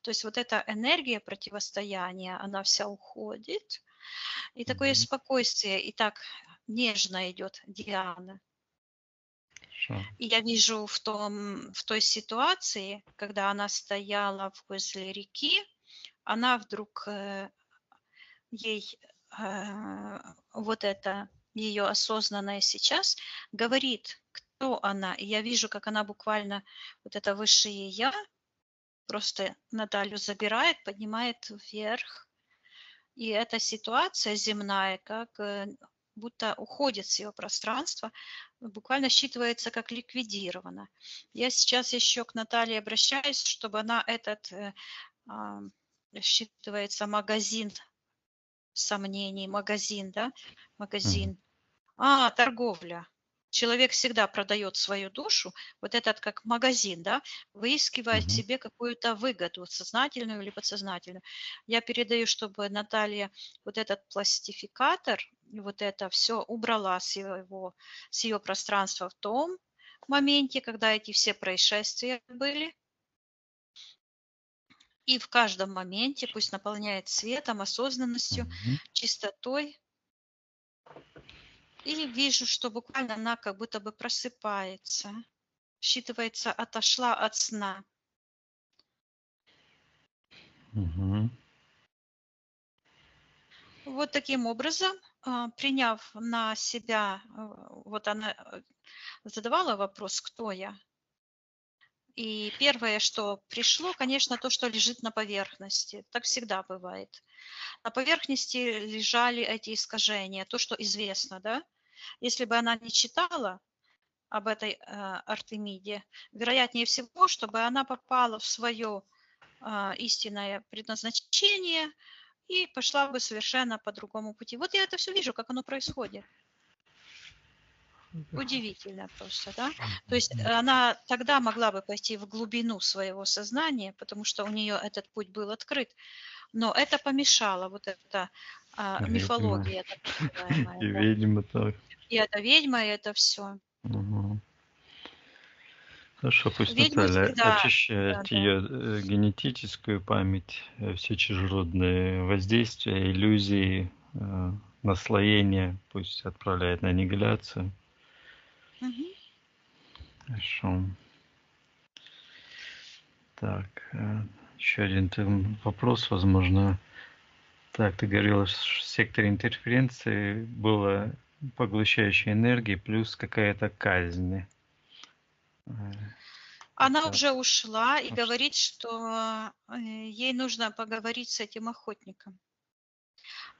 То есть вот эта энергия противостояния, она вся уходит, и такое Мгм. спокойствие, и так нежно идет Диана. Хорошо. И я вижу в той ситуации, когда она стояла возле реки, она вдруг ей вот это ее осознанное сейчас говорит, кто она. И я вижу, как она буквально вот это высшее я просто Наталью забирает, поднимает вверх. И эта ситуация земная как будто уходит с ее пространства, буквально считывается как ликвидирована. Я сейчас еще к Наталье обращаюсь, чтобы она этот, а, считывается магазин сомнений, магазин, да, Мгм. магазин. Торговля. Человек всегда продает свою душу, вот этот как магазин, да, выискивает Мгм. себе какую-то выгоду, сознательную или подсознательную. Я передаю, чтобы Наталья вот этот пластификатор, и вот это все убрала с ее пространства в том моменте, когда эти все происшествия были, и в каждом моменте пусть наполняет светом, осознанностью, Мгм. чистотой. И вижу, что буквально она как будто бы просыпается. Считывается, отошла от сна. Мгм. Вот таким образом, приняв на себя, вот она задавала вопрос, кто я. И первое, что пришло, конечно, то, что лежит на поверхности. Так всегда бывает. На поверхности лежали эти искажения, то, что известно, да. Если бы она не читала об этой Артемиде, вероятнее всего, чтобы она попала в свое истинное предназначение и пошла бы совершенно по другому пути. Вот я это все вижу, как оно происходит. Удивительно просто, да? То есть она тогда могла бы пойти в глубину своего сознания, потому что у нее этот путь был открыт, но это помешало, вот эта Ведьма. мифология так называемая, И да. ведьма так. И эта ведьма, и это все. Мгм. Хорошо, пусть Ведьмы Наталья всегда, очищает да. ее генетическую память, все чужеродные воздействия, иллюзии, наслоения, пусть отправляет на аннигиляцию. Мгм. Хорошо. Так, еще один вопрос, возможно. Так, ты говорила, что в секторе интерференции было поглощающая энергия плюс какая-то казнь. Э, Она Это уже ушла и аж- говорит, что ей нужно поговорить с этим охотником.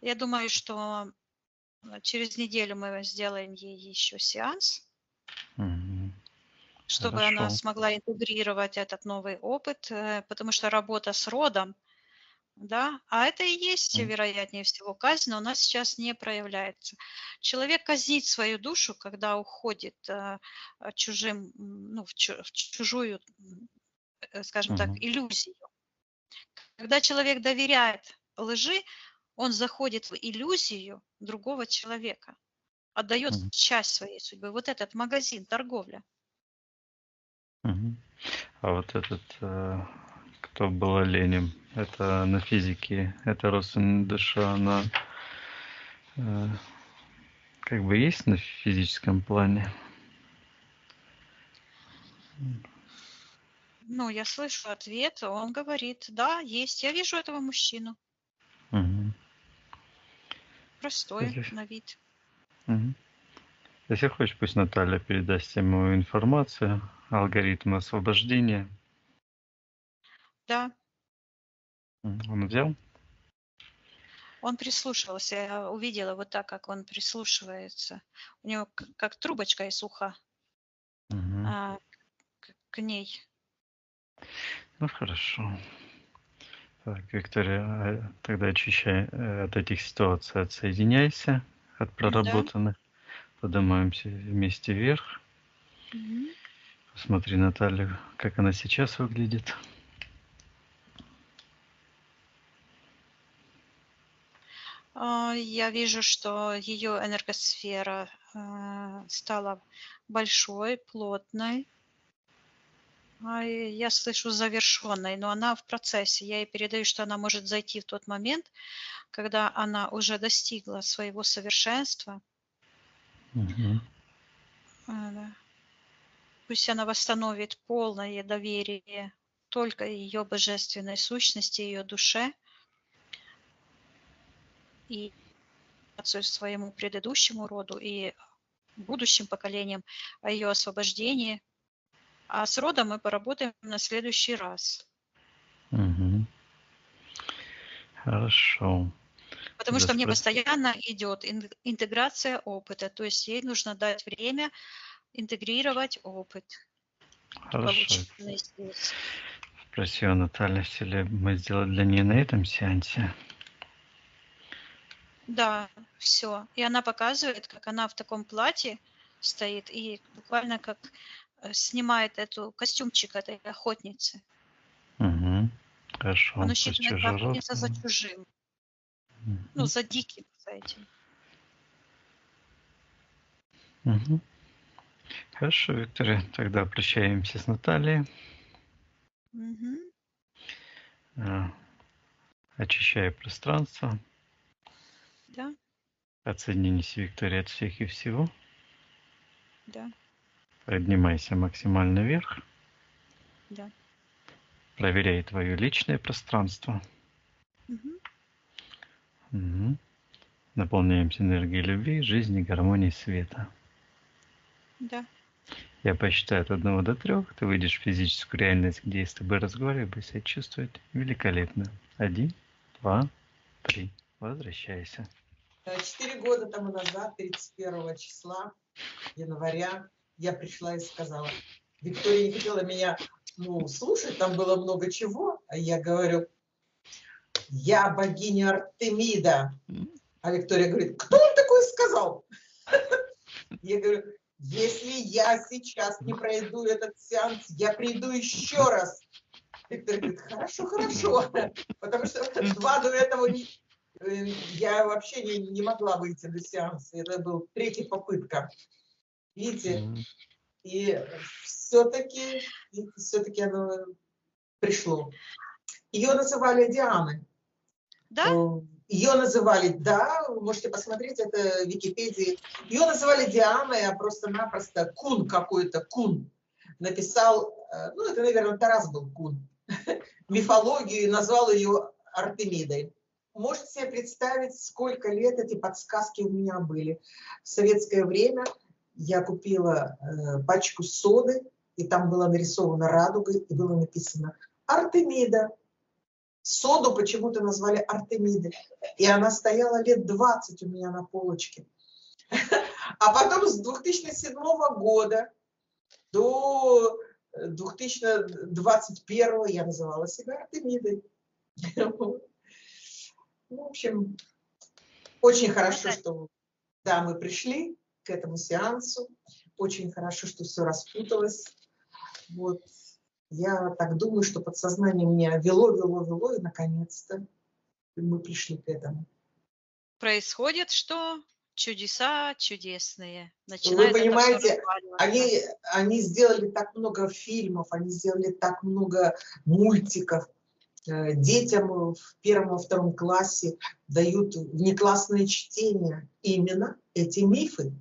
Я думаю, что через неделю мы сделаем ей еще сеанс, Мгм. чтобы она Хорошо. смогла интегрировать этот новый опыт, потому что работа с родом, да, а это и есть, М, вероятнее всего, казнь, но у нас сейчас не проявляется. Человек казнит свою душу, когда уходит чужим, ну, в чужую, скажем так, мгм, иллюзию. Когда человек доверяет лжи, он заходит в иллюзию другого человека, отдает мгм, часть своей судьбы. Вот этот магазин, торговля. мгм. А вот этот, кто был оленем, это на физике, это родственная душа, она э, как бы есть на физическом плане? Ну, я слышу ответ, он говорит, да, есть, я вижу этого мужчину, Мгм. простой Если, на вид. мгм. Если хочешь, пусть Наталья передаст ему информацию, алгоритм освобождения. Да, Он взял? он прислушивался, я увидела вот так, как он прислушивается. У него как трубочка из уха Мгм. к ней. Ну хорошо. Так, Виктория, тогда очищай от этих ситуаций, отсоединяйся от Да. проработанных. Поднимаемся вместе вверх. Мгм. Посмотри, Наталью, как она сейчас выглядит. Я вижу, что ее энергосфера стала большой, плотной. И я слышу завершенной, но она в процессе. Я ей передаю, что она может зайти в тот момент, когда она уже достигла своего совершенства. Мгм. Да. Пусть она восстановит полное доверие только ее божественной сущности, ее душе и своему предыдущему роду и будущим поколениям о ее освобождении. А с родом мы поработаем на следующий раз. Мгм. Хорошо. Потому что мне Заспро- постоянно идет интеграция опыта. То есть ей нужно дать время интегрировать опыт, Хорошо. полученный здесь. Спросила Наталья, все ли мы сделали для нее на этом сеансе. Да, все. И она показывает, как она в таком платье стоит и буквально как снимает эту костюмчик этой охотницы. Угу. Хорошо. Она Пусть считается чужеродная. охотница за чужим, ну, за диким, за этим. Угу. Хорошо, Виктория. Тогда прощаемся с Натальей. Мгм. Очищая пространство. Да, Отсоединись, Виктория, от всех и всего. да, Поднимайся максимально вверх. да. Проверяй твое личное пространство. Мгм. Угу. Наполняемся энергией любви, жизни, гармонии, света. Да. Я посчитаю от 1 до 3. Ты выйдешь в физическую реальность, где я с тобой разговариваю, будешь себя чувствовать великолепно. 1, 2, 3. Возвращайся. 4 года тому назад, 31 числа января, я пришла и сказала, Виктория не хотела меня слушать, там было много чего, а я говорю, я богиня Артемида. А Виктория говорит, кто он такой сказал? Я говорю, если я сейчас не пройду этот сеанс, я приду еще раз. Виктория говорит, хорошо, хорошо, потому что 2 до этого я вообще не могла выйти на сеанс. Это была 3-я попытка. Видите, и все-таки оно пришло. Ее называли Дианой. Да? Ее называли, да, вы можете посмотреть, это в Википедии. Ее называли Дианой, а просто-напросто Кун какой-то, Кун. Написал, это, наверное, Тарас был Кун, мифологию и назвал ее Артемидой. Можете себе представить, сколько лет эти подсказки у меня были. В советское время я купила пачку соды, и там была нарисована радуга, и было написано «Артемида». Соду почему-то назвали Артемидой. И она стояла лет 20 у меня на полочке. А потом с 2007 года до 2021 я называла себя Артемидой. В общем, очень хорошо, что мы пришли к этому сеансу. Очень хорошо, что все распуталось. Вот. Я так думаю, что подсознание меня вело, и наконец-то мы пришли к этому. Происходит что? Чудеса чудесные. Вы Начинает это всё понимаете, разваливаться. они сделали так много фильмов, они сделали так много мультиков. Детям в 1-2 классе дают внеклассное чтение именно эти мифы.